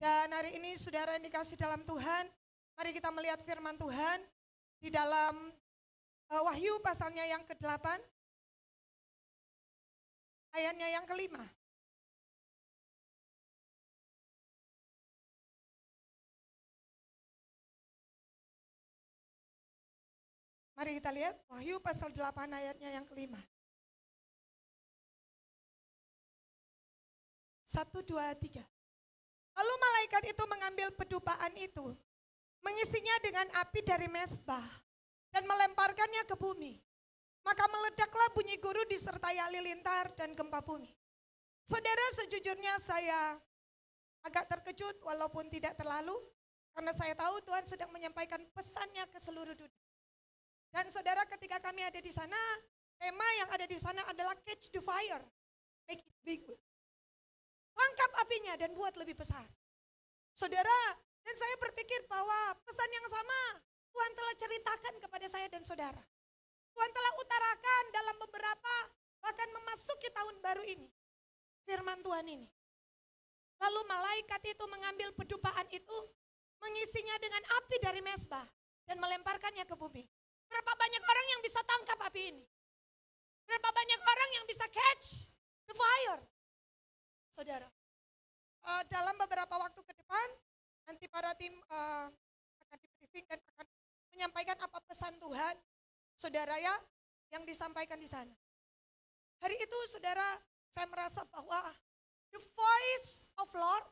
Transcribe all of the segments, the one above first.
Dan hari ini saudara yang dikasih dalam Tuhan, mari kita melihat firman Tuhan di dalam Wahyu pasalnya yang ke-8, ayatnya yang ke-5. Mari kita lihat Wahyu pasal 8 ayatnya yang ke-5. 1, 2, 3. Lalu malaikat itu mengambil pedupaan itu, mengisinya dengan api dari mezbah, dan melemparkannya ke bumi. Maka meledaklah bunyi guru disertai halilintar dan gempa bumi. Saudara, sejujurnya saya agak terkejut walaupun tidak terlalu, karena saya tahu Tuhan sedang menyampaikan pesannya ke seluruh dunia. Dan saudara, ketika kami ada di sana, tema yang ada di sana adalah catch the fire, make it big. Tangkap apinya dan buat lebih besar. Saudara, dan saya berpikir bahwa pesan yang sama Tuhan telah ceritakan kepada saya dan saudara. Tuhan telah utarakan dalam beberapa, bahkan memasuki tahun baru ini. Firman Tuhan ini. Lalu malaikat itu mengambil pedupaan itu, mengisinya dengan api dari mezbah, dan melemparkannya ke bumi. Berapa banyak orang yang bisa tangkap api ini? Berapa banyak orang yang bisa catch the fire? Saudara, dalam beberapa waktu ke depan, nanti para tim akan di-briefing dan akan menyampaikan apa pesan Tuhan, saudara ya, yang disampaikan di sana. Hari itu saudara, saya merasa bahwa the voice of Lord,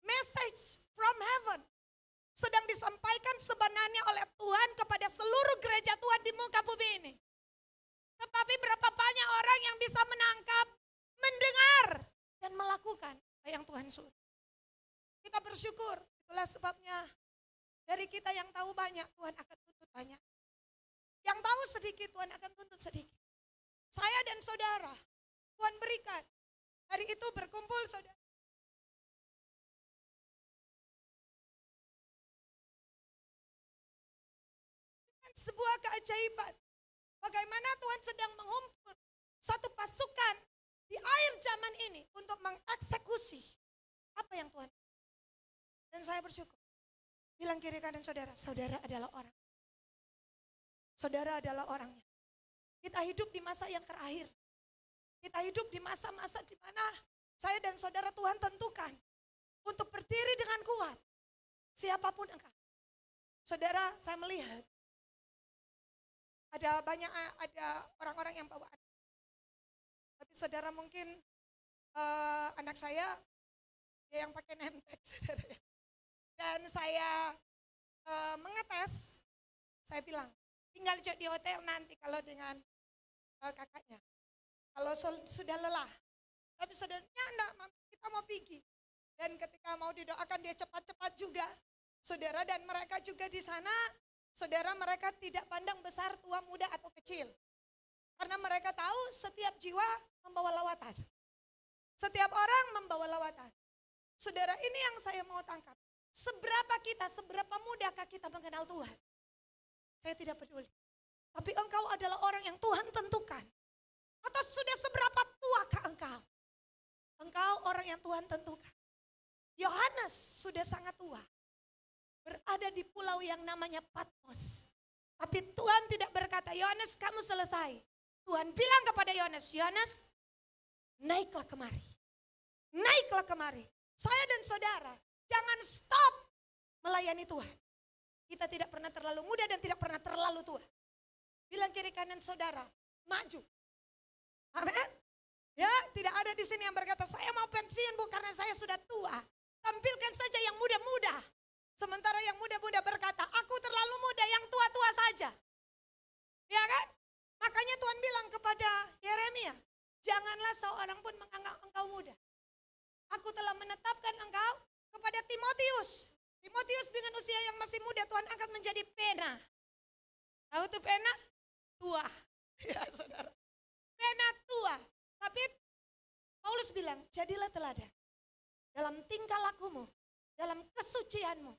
message from heaven, sedang disampaikan sebenarnya oleh Tuhan kepada seluruh gereja Tuhan di muka bumi ini. Tetapi berapa banyak orang yang bisa menangkap, mendengar, dan melakukan apa yang Tuhan suruh. Kita bersyukur, itulah sebabnya dari kita yang tahu banyak, Tuhan akan tuntut banyak. Yang tahu sedikit, Tuhan akan tuntut sedikit. Saya dan saudara, Tuhan berikan. Hari itu berkumpul saudara. Dengan sebuah keajaiban. Bagaimana Tuhan sedang mengumpul satu pasukan di akhir zaman ini untuk mengeksekusi apa yang Tuhan. Dan saya bersyukur. Bilang kiri kanan saudara, saudara adalah orang. Saudara adalah orangnya. Kita hidup di masa yang terakhir. Kita hidup di masa-masa di mana saya dan saudara Tuhan tentukan untuk berdiri dengan kuat. Siapapun engkau. Saudara, saya melihat ada orang-orang yang bawa anak. Tapi saudara mungkin anak saya dia yang pakai name tag saudara ya. Dan saya mengetes, saya bilang tinggal di hotel nanti kalau dengan kakaknya. Kalau sudah lelah. Tapi saudaranya enggak, kita mau pergi. Dan ketika mau didoakan dia cepat-cepat juga. Saudara, dan mereka juga di sana, saudara, mereka tidak pandang besar, tua, muda atau kecil. Karena mereka tahu setiap jiwa membawa lawatan. Setiap orang membawa lawatan. Saudara, ini yang saya mau tangkap. Seberapa mudahkah kita mengenal Tuhan? Saya tidak peduli. Tapi engkau adalah orang yang Tuhan tentukan. Atau sudah seberapa tuakah engkau? Engkau orang yang Tuhan tentukan. Yohanes sudah sangat tua. Berada di pulau yang namanya Patmos. Tapi Tuhan tidak berkata, Yohanes kamu selesai. Tuhan bilang kepada Yohanes, Yohanes naiklah kemari. Naiklah kemari. Saya dan saudara, jangan stop melayani Tuhan. Kita tidak pernah terlalu muda dan tidak pernah terlalu tua. Bilang kiri kanan saudara, maju. Amin. Ya, tidak ada di sini yang berkata, saya mau pensiun bu karena saya sudah tua. Tampilkan saja yang muda-muda. Sementara yang muda-muda berkata, aku terlalu muda, yang tua-tua saja. Ya kan? Makanya Tuhan bilang kepada Yeremia, janganlah seorang pun menganggap engkau muda. Aku telah menetapkan engkau kepada Timotius. Timotius dengan usia yang masih muda, Tuhan akan menjadi pena. Tahu tuh pena? Tua. Ya saudara. Pena tua. Tapi Paulus bilang, jadilah teladan. Dalam tingkah lakumu, dalam kesucianmu.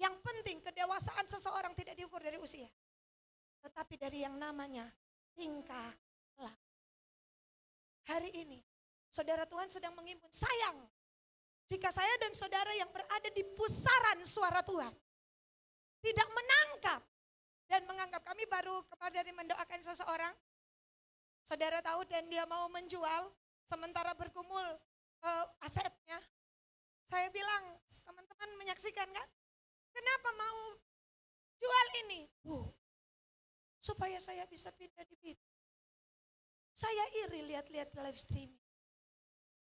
Yang penting kedewasaan seseorang tidak diukur dari usia. Tetapi dari yang namanya tingkah laku. Hari ini, saudara Tuhan sedang menghimpun, sayang. Jika saya dan saudara yang berada di pusaran suara Tuhan tidak menangkap dan menganggap, kami baru kemarin mendoakan seseorang, saudara tahu, dan dia mau menjual sementara bergumul asetnya. Saya bilang, teman-teman menyaksikan kan? Kenapa mau jual ini? Supaya saya bisa pindah di Bitung. Saya iri lihat-lihat live streaming.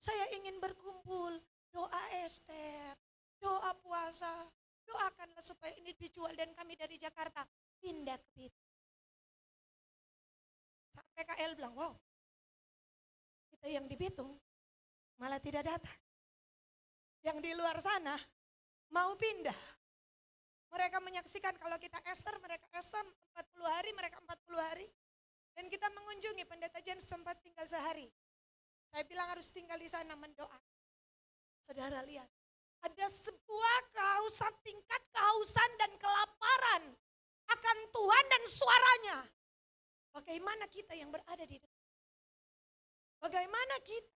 Saya ingin berkumpul, doa Ester, doa puasa, doakanlah supaya ini dijual dan kami dari Jakarta pindah ke Bitung. Sampai KL bilang, wow, kita yang di Bitung malah tidak datang. Yang di luar sana mau pindah. Mereka menyaksikan kalau kita Ester, mereka Ester 40 hari, mereka 40 hari. Dan kita mengunjungi pendeta James sempat tinggal sehari. Saya bilang harus tinggal di sana mendoa. Saudara lihat, ada sebuah kehausan, tingkat kehausan dan kelaparan akan Tuhan dan suaranya. Bagaimana kita yang berada di dekat? Bagaimana kita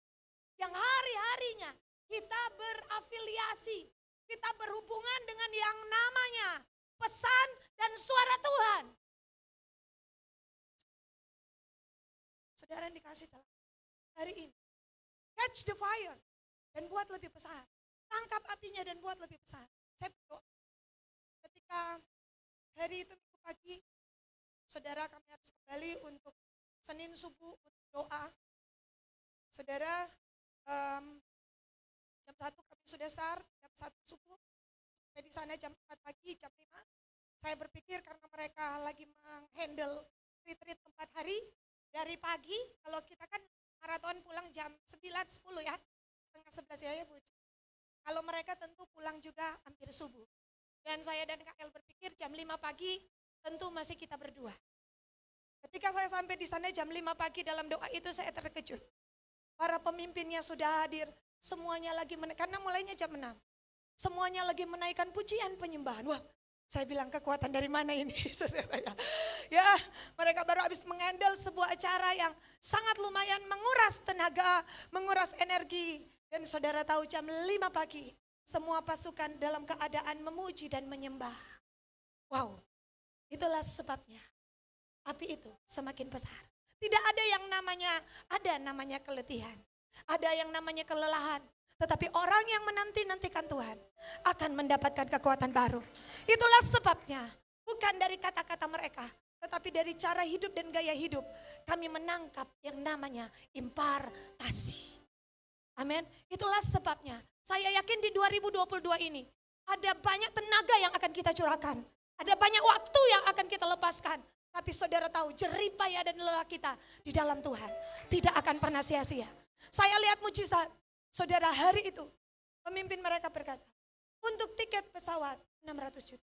yang hari-harinya kita berafiliasi, kita berhubungan dengan yang namanya pesan dan suara Tuhan. Saudara yang dikasih dalam hari ini, catch the fire dan buat lebih besar. Tangkap apinya dan buat lebih besar. Saya berdoa ketika hari itu minggu pagi, saudara kami harus kembali untuk Senin subuh untuk doa. Saudara, jam 1 kami sudah start, jam 1 subuh. Sampai di sana jam 4 pagi, jam 5. Saya berpikir karena mereka lagi menghandle retreat 4 hari. Dari pagi, kalau kita kan maraton pulang jam 9, 10 ya. Setengah 11 ya Bu. Kalau mereka tentu pulang juga hampir subuh. Dan saya dan Kak El berpikir jam 5 pagi tentu masih kita berdua. Ketika saya sampai di sana jam 5 pagi dalam doa itu saya terkejut. Para pemimpinnya sudah hadir. Semuanya lagi karena mulainya jam 6. Semuanya lagi menaikkan pujian penyembahan. Wah, saya bilang kekuatan dari mana ini saudara ya. Ya, mereka baru habis menghandle sebuah acara yang sangat lumayan menguras tenaga, menguras energi. Dan saudara tahu jam 5 pagi semua pasukan dalam keadaan memuji dan menyembah. Wow, itulah sebabnya api itu semakin besar. Tidak ada namanya keletihan. Ada yang namanya kelelahan. Tetapi orang yang menanti-nantikan Tuhan akan mendapatkan kekuatan baru. Itulah sebabnya bukan dari kata-kata mereka, tetapi dari cara hidup dan gaya hidup kami menangkap yang namanya impartasi. Amin. Itulah sebabnya saya yakin di 2022 ini ada banyak tenaga yang akan kita curahkan. Ada banyak waktu yang akan kita lepaskan. Tapi saudara tahu jerih payah dan lelah kita di dalam Tuhan tidak akan pernah sia-sia. Saya lihat mujizat. Saudara, hari itu pemimpin mereka berkata, untuk tiket pesawat 600 juta.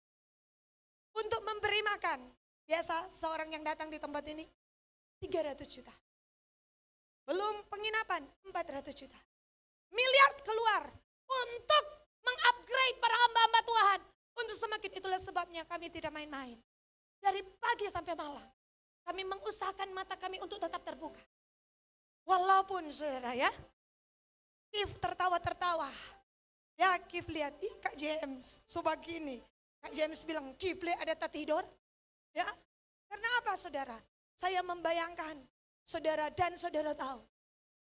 Untuk memberi makan, biasa seorang yang datang di tempat ini 300 juta. Belum penginapan 400 juta. Miliar keluar untuk mengupgrade para hamba-hamba Tuhan. Untuk semakin itulah sebabnya kami tidak main-main. Dari pagi sampai malam kami mengusahakan mata kami untuk tetap terbuka. Walaupun saudara ya, Kif tertawa-tertawa. Ya Kif lihat, Kak James, sobat gini. Kak James bilang, Kif lihat ada tak tidur. Ya, karena apa saudara? Saya membayangkan saudara dan saudara tahu.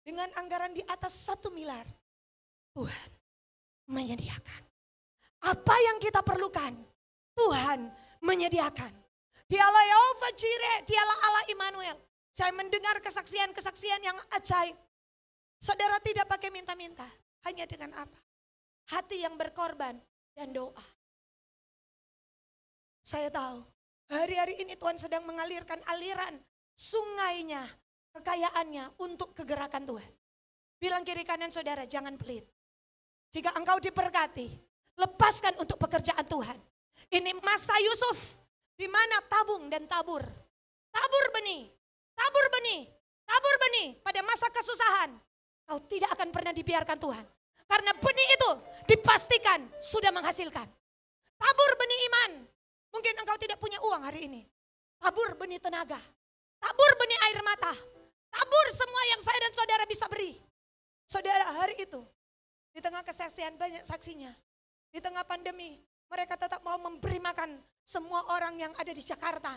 Dengan anggaran di atas 1 miliar, Tuhan menyediakan. Apa yang kita perlukan, Tuhan menyediakan. Dialah Yehova Jireh, dialah Allah Immanuel. Saya mendengar kesaksian-kesaksian yang ajaib. Saudara tidak pakai minta-minta, hanya dengan apa? Hati yang berkorban dan doa. Saya tahu, hari-hari ini Tuhan sedang mengalirkan aliran sungainya, kekayaannya untuk kegerakan Tuhan. Bilang kiri kanan saudara, jangan pelit. Jika engkau diberkati, lepaskan untuk pekerjaan Tuhan. Ini masa Yusuf, di mana tabung dan tabur. Tabur benih, tabur benih, tabur benih pada masa kesusahan. Kau tidak akan pernah dibiarkan Tuhan. Karena benih itu dipastikan sudah menghasilkan. Tabur benih iman. Mungkin engkau tidak punya uang hari ini. Tabur benih tenaga. Tabur benih air mata. Tabur semua yang saya dan saudara bisa beri. Saudara, hari itu Di tengah kesaksian banyak saksinya. Di tengah pandemi mereka tetap mau memberi makan semua orang yang ada di Jakarta.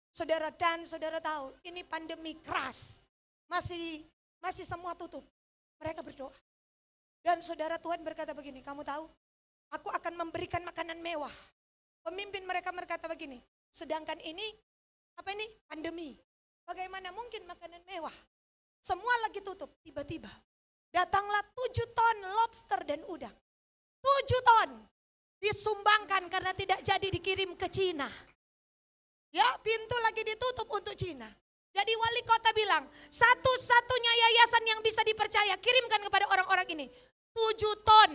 Saudara, dan saudara tahu ini pandemi keras. Masih semua tutup. Mereka berdoa. Dan saudara, Tuhan berkata begini, kamu tahu aku akan memberikan makanan mewah. Pemimpin mereka berkata begini, sedangkan ini pandemi. Bagaimana mungkin makanan mewah? Semua lagi tutup. Tiba-tiba datanglah 7 ton lobster dan udang. 7 ton disumbangkan karena tidak jadi dikirim ke Cina. Ya, pintu lagi ditutup untuk Cina. Jadi wali kota bilang, satu-satunya yayasan yang bisa dipercaya, kirimkan kepada orang-orang ini 7 ton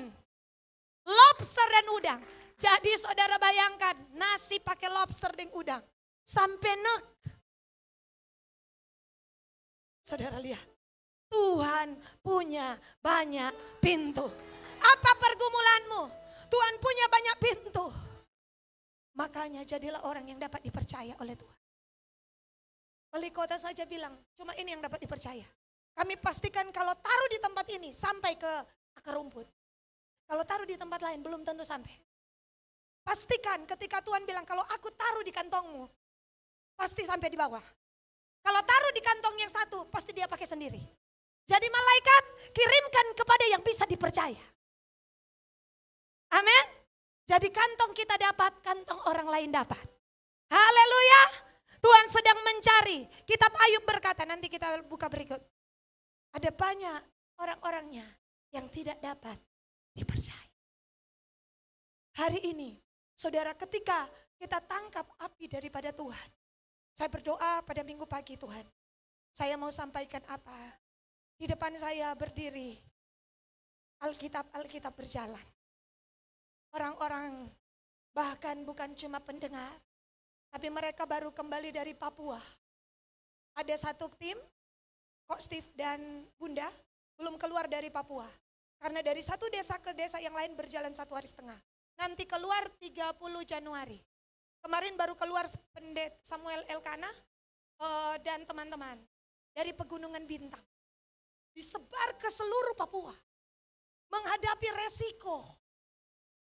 lobster dan udang. Jadi saudara bayangkan, nasi pakai lobster dan udang. Sampai nek. Saudara lihat, Tuhan punya banyak pintu. Apa pergumulanmu? Tuhan punya banyak pintu. Makanya jadilah orang yang dapat dipercaya oleh Tuhan. Wali kota saja bilang, cuma ini yang dapat dipercaya. Kami pastikan kalau taruh di tempat ini sampai ke akar rumput. Kalau taruh di tempat lain belum tentu sampai. Pastikan ketika Tuhan bilang kalau aku taruh di kantongmu, pasti sampai di bawah. Kalau taruh di kantong yang satu, pasti dia pakai sendiri. Jadi malaikat kirimkan kepada yang bisa dipercaya. Amin. Jadi kantong kita dapat, kantong orang lain dapat. Haleluya. Tuhan sedang mencari. Kitab Ayub berkata, nanti kita buka berikut. Ada banyak orang-orangnya yang tidak dapat dipercaya. Hari ini, saudara, ketika kita tangkap api daripada Tuhan. Saya berdoa pada minggu pagi, Tuhan, saya mau sampaikan apa? Di depan saya berdiri Alkitab berjalan. Orang-orang bahkan bukan cuma pendengar, tapi mereka baru kembali dari Papua. Ada satu tim, Kok Steve dan Bunda belum keluar dari Papua. Karena dari satu desa ke desa yang lain berjalan 1 hari setengah. Nanti keluar 30 Januari. Kemarin baru keluar Pendeta Samuel Elkana dan teman-teman dari Pegunungan Bintang. Disebar ke seluruh Papua. Menghadapi resiko.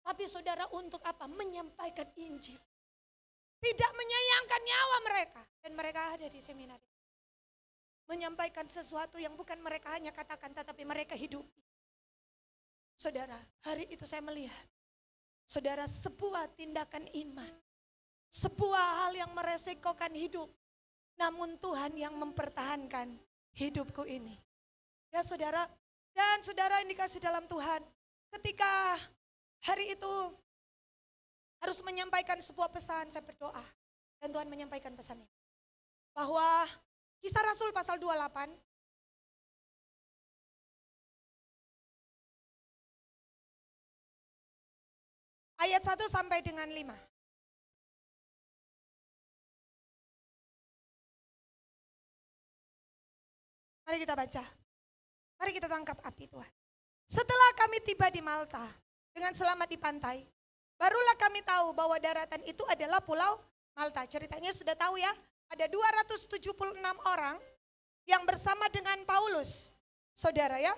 Tapi saudara, untuk apa? Menyampaikan Injil. Tidak menyayangkan nyawa mereka. Dan mereka ada di seminar. Menyampaikan sesuatu yang bukan mereka hanya katakan, tetapi mereka hidupi. Saudara, hari itu saya melihat. Saudara, sebuah tindakan iman. Sebuah hal yang meresikokan hidup. Namun Tuhan yang mempertahankan hidupku ini. Ya saudara, dan saudara yang dikasih dalam Tuhan. Ketika hari itu harus menyampaikan sebuah pesan, saya berdoa. Dan Tuhan menyampaikan pesan ini. Bahwa Kisah Rasul pasal 28. Ayat 1 sampai dengan 5. Mari kita baca. Mari kita tangkap api Tuhan. Setelah kami tiba di Malta dengan selamat di pantai, barulah kami tahu bahwa daratan itu adalah Pulau Malta. Ceritanya sudah tahu ya, ada 276 orang yang bersama dengan Paulus. Saudara ya,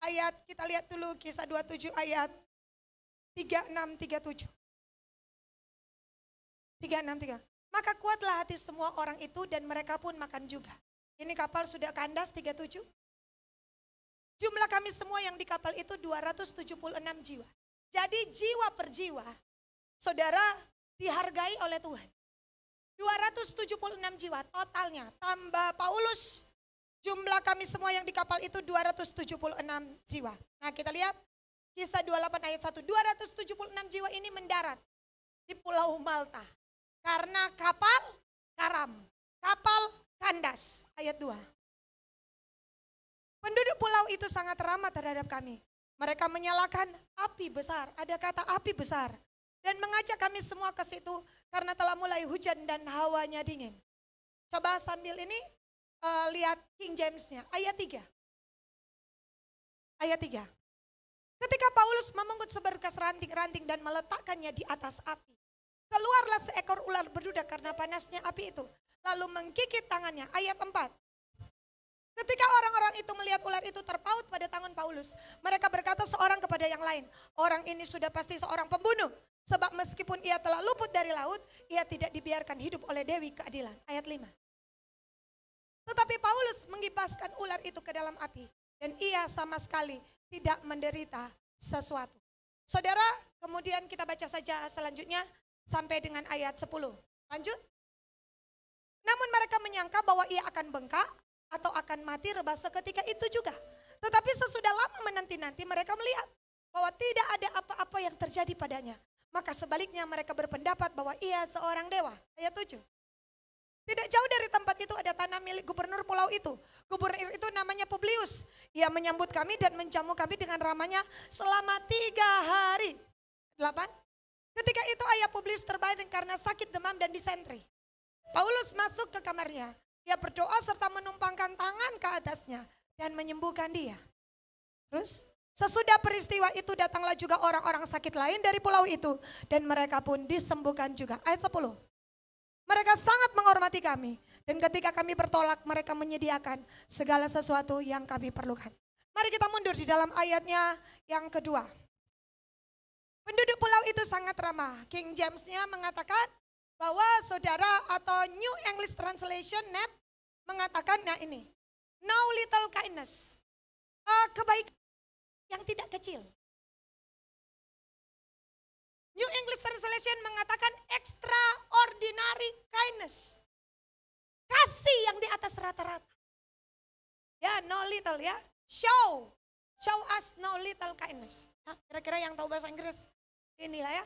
ayat kita lihat dulu Kisah 27 ayat 36-37. 36-3. Maka kuatlah hati semua orang itu dan mereka pun makan juga. Ini kapal sudah kandas 37. Jumlah kami semua yang di kapal itu 276 jiwa. Jadi jiwa per jiwa, saudara, dihargai oleh Tuhan. 276 jiwa totalnya, tambah Paulus, jumlah kami semua yang di kapal itu 276 jiwa. Nah kita lihat Kisah 28 ayat 1, 276 jiwa ini mendarat di Pulau Malta. Karena kapal karam, kapal kandas, ayat 2. Penduduk pulau itu sangat ramah terhadap kami. Mereka menyalakan api besar, ada kata api besar. Dan mengajak kami semua ke situ karena telah mulai hujan dan hawanya dingin. Coba sambil ini lihat King James-nya, ayat 3. Ayat 3. Ketika Paulus memungut seberkas ranting-ranting dan meletakkannya di atas api, keluarlah seekor ular berdudak karena panasnya api itu. Lalu menggigit tangannya, ayat 4. Ketika orang-orang itu melihat ular itu terpaut pada tangan Paulus, mereka berkata seorang kepada yang lain, orang ini sudah pasti seorang pembunuh. Sebab meskipun ia telah luput dari laut, ia tidak dibiarkan hidup oleh Dewi Keadilan. Ayat 5. Tetapi Paulus mengibaskan ular itu ke dalam api. Dan ia sama sekali tidak menderita sesuatu. Saudara, kemudian kita baca saja selanjutnya sampai dengan ayat 10. Lanjut. Namun mereka menyangka bahwa ia akan bengkak atau akan mati rebah seketika itu juga. Tetapi sesudah lama menanti-nanti mereka melihat bahwa tidak ada apa-apa yang terjadi padanya. Maka sebaliknya mereka berpendapat bahwa ia seorang dewa. Ayat 7. Tidak jauh dari tempat itu ada tanah milik gubernur pulau itu. Gubernur itu namanya Publius. Ia menyambut kami dan menjamu kami dengan ramahnya selama 3 hari. 8. Ketika itu ayah Publius terbaring karena sakit demam dan disentri. Paulus masuk ke kamarnya. Ia berdoa serta menumpangkan tangan ke atasnya dan menyembuhkan dia. Terus sesudah peristiwa itu datanglah juga orang-orang sakit lain dari pulau itu. Dan mereka pun disembuhkan juga. Ayat 10. Mereka sangat menghormati kami. Dan ketika kami bertolak mereka menyediakan segala sesuatu yang kami perlukan. Mari kita mundur di dalam ayatnya yang kedua. Penduduk pulau itu sangat ramah. King James-nya mengatakan bahwa saudara atau New English Translation Net mengatakan nah ini. No little kindness. Kebaikan yang tidak kecil. New English Translation mengatakan extraordinary kindness. Kasih yang di atas rata-rata. Ya, no little ya. Show us no little kindness. Nah, kira-kira yang tahu bahasa Inggris inilah ya.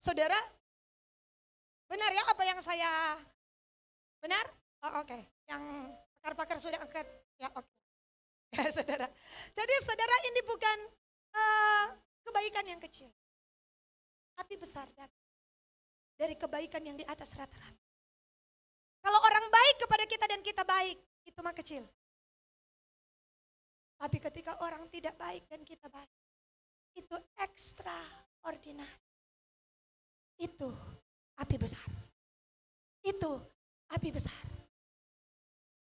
Saudara, benar ya apa yang saya benar? Oh, oke. Yang pakar-pakar sudah angkat. Ya, oke. Ya, saudara. Jadi saudara ini bukan kebaikan yang kecil. Tapi besar dari kebaikan yang di atas rata-rata. Kalau orang baik kepada kita dan kita baik, itu mah kecil. Tapi ketika orang tidak baik dan kita baik, itu extraordinary. Itu api besar. Itu api besar.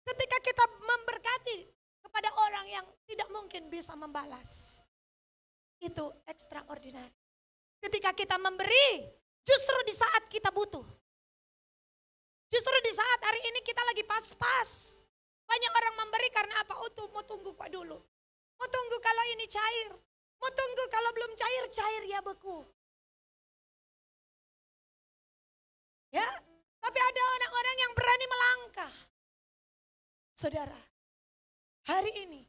Ketika kita memberkati kepada orang yang tidak mungkin bisa membalas, itu extraordinary. Ketika kita memberi, justru di saat kita butuh. Justru di saat hari ini kita lagi pas-pas. Banyak orang memberi karena apa? Oh, mau tunggu kok dulu. Mau tunggu kalau ini cair. Mau tunggu kalau belum cair, cair ya beku. Ya, tapi ada orang-orang yang berani melangkah. Saudara, hari ini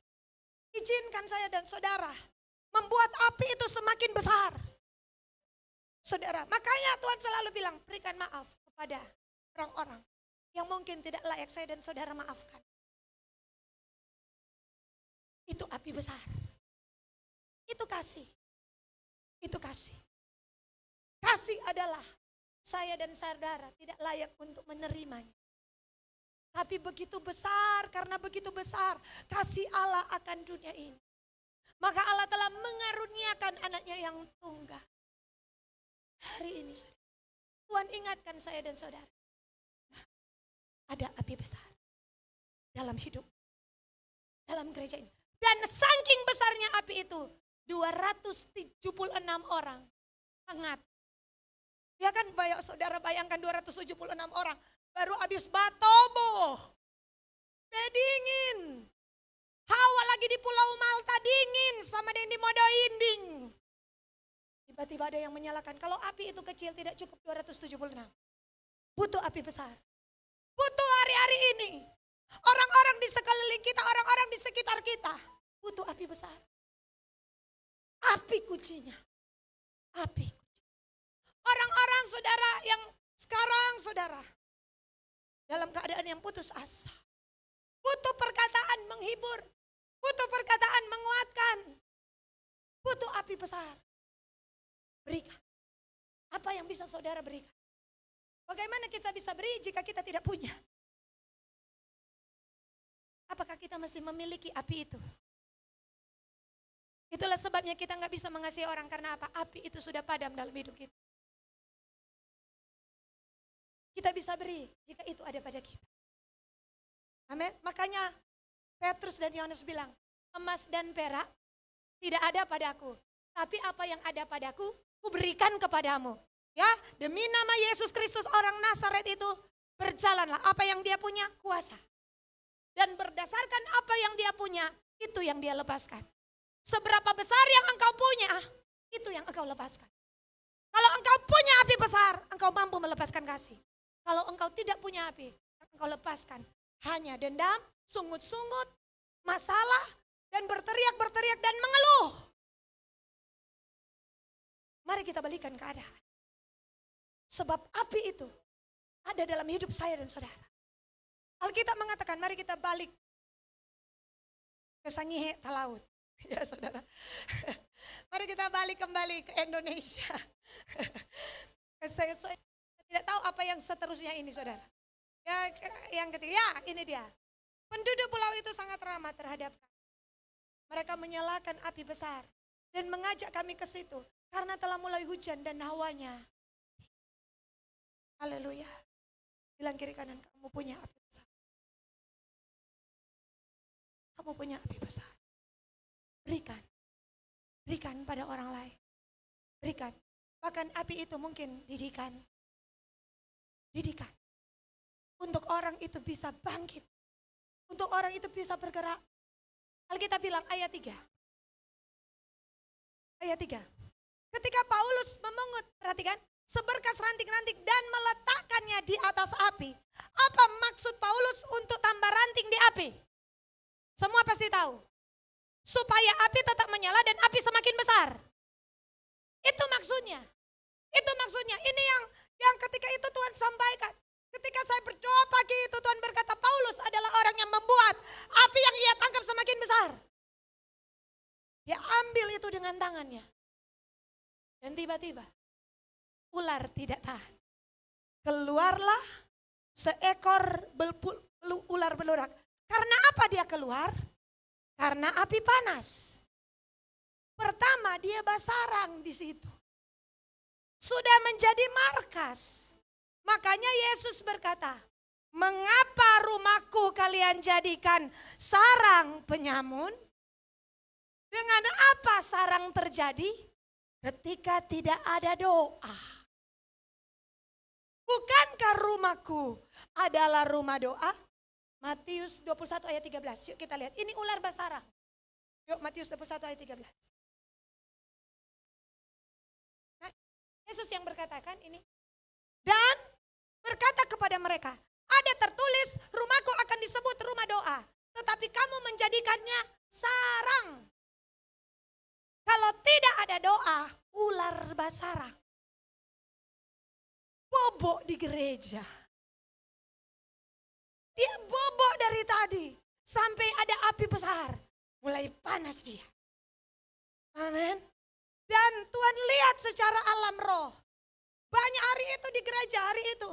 izinkan saya dan saudara membuat api itu semakin besar. Saudara, makanya Tuhan selalu bilang berikan maaf kepada orang-orang yang mungkin tidak layak saya dan saudara maafkan. Itu api besar. Itu kasih. Itu kasih. Kasih adalah saya dan saudara tidak layak untuk menerimanya. Tapi begitu besar, karena begitu besar kasih Allah akan dunia ini. Maka Allah telah mengaruniakan anaknya yang tunggal. Hari ini Tuhan ingatkan saya dan saudara. Ada api besar dalam hidup, dalam gereja ini. Dan saking besarnya api itu, 276 orang hangat. Ya kan saudara bayangkan 276 orang. Baru habis batobo. Dingin. Hawa lagi di Pulau Malta dingin sama yang di Modo Inding. Tiba-tiba ada yang menyalakan. Kalau api itu kecil tidak cukup 276. Butuh api besar. Butuh hari-hari ini. Orang-orang di sekeliling kita, orang-orang di sekitar kita. Butuh api besar. Api kuncinya. Api kunci. Orang-orang saudara yang sekarang saudara. Dalam keadaan yang putus asa. Butuh perkataan menghibur. Butuh perkataan menguatkan. Butuh api besar. Berikan. Apa yang bisa saudara berikan? Bagaimana kita bisa beri jika kita tidak punya? Apakah kita masih memiliki api itu? Itulah sebabnya kita nggak bisa mengasihi orang karena apa? Api itu sudah padam dalam hidup kita. Kita bisa beri jika itu ada pada kita. Amin. Makanya Petrus dan Yohanes bilang, emas dan perak tidak ada padaku, tapi apa yang ada padaku, kuberikan kepadamu. Ya, demi nama Yesus Kristus orang Nazaret itu, berjalanlah. Apa yang dia punya, kuasa. Dan berdasarkan apa yang dia punya, itu yang dia lepaskan. Seberapa besar yang engkau punya, itu yang engkau lepaskan. Kalau engkau punya api besar, engkau mampu melepaskan kasih. Kalau engkau tidak punya api, engkau lepaskan hanya dendam, sungut-sungut, masalah, dan berteriak-berteriak dan mengeluh. Mari kita balikan keadaan. Sebab api itu ada dalam hidup saya dan saudara. Alkitab mengatakan, mari kita balik ke Sangihe Talaut. Ya saudara. Mari kita balik kembali ke Indonesia. Saya tidak tahu apa yang seterusnya ini saudara. Ya, yang ketiga, ya ini dia. Penduduk pulau itu sangat ramah terhadap kami. Mereka menyalakan api besar dan mengajak kami ke situ karena telah mulai hujan dan hawanya. Haleluya. Bilang kiri kanan, kamu punya api besar. Kamu punya api besar. Berikan. Berikan pada orang lain. Berikan. Bahkan api itu mungkin didikan. Didikan. Untuk orang itu bisa bangkit. Untuk orang itu bisa bergerak. Alkitab bilang ayat 3. Ayat 3. Ketika Paulus memungut, perhatikan, seberkas ranting-ranting dan meletakkannya di atas api. Apa maksud Paulus untuk tambah ranting di api? Semua pasti tahu. Supaya api tetap menyala dan api semakin besar. Itu maksudnya. Itu maksudnya. Ini yang ketika itu Tuhan sampaikan. Ketika saya berdoa pagi itu Tuhan berkata, Paulus adalah orang yang membuat api yang ia tangkap semakin besar. Dia ambil itu dengan tangannya. Dan tiba-tiba ular tidak tahan. Keluarlah seekor ular belurak. Karena apa dia keluar? Karena api panas. Pertama dia basarang di situ. Sudah menjadi markas. Makanya Yesus berkata, mengapa rumahku kalian jadikan sarang penyamun? Dengan apa sarang terjadi? Ketika tidak ada doa. Bukankah rumahku adalah rumah doa? Matius 21 ayat 13. Yuk kita lihat. Ini ular basarang. Yuk Matius 21 ayat 13. Nah, Yesus yang berkatakan ini. Dan berkata kepada mereka, ada tertulis rumahku akan disebut rumah doa. Tetapi kamu menjadikannya sarang. Kalau tidak ada doa, ular basarang. Bobok di gereja. Dia bobok dari tadi. Sampai ada api besar. Mulai panas dia. Amin. Dan Tuhan lihat secara alam roh. Banyak hari itu di gereja hari itu.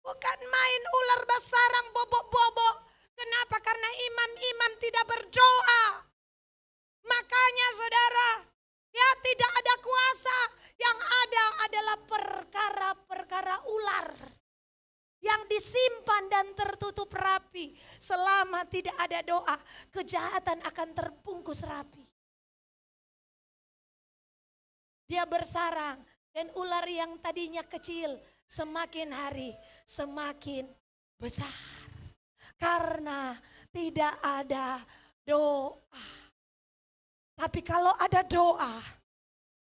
Bukan main ular basarang bobok-bobok. Kenapa? Karena imam-imam tidak berdoa. Makanya saudara, ya tidak ada kuasa. Yang ada adalah perkara-perkara ular. Yang disimpan dan tertutup rapi. Selama tidak ada doa, kejahatan akan terbungkus rapi. Dia bersarang. Dan ular yang tadinya kecil semakin hari semakin besar. Karena tidak ada doa. Tapi kalau ada doa,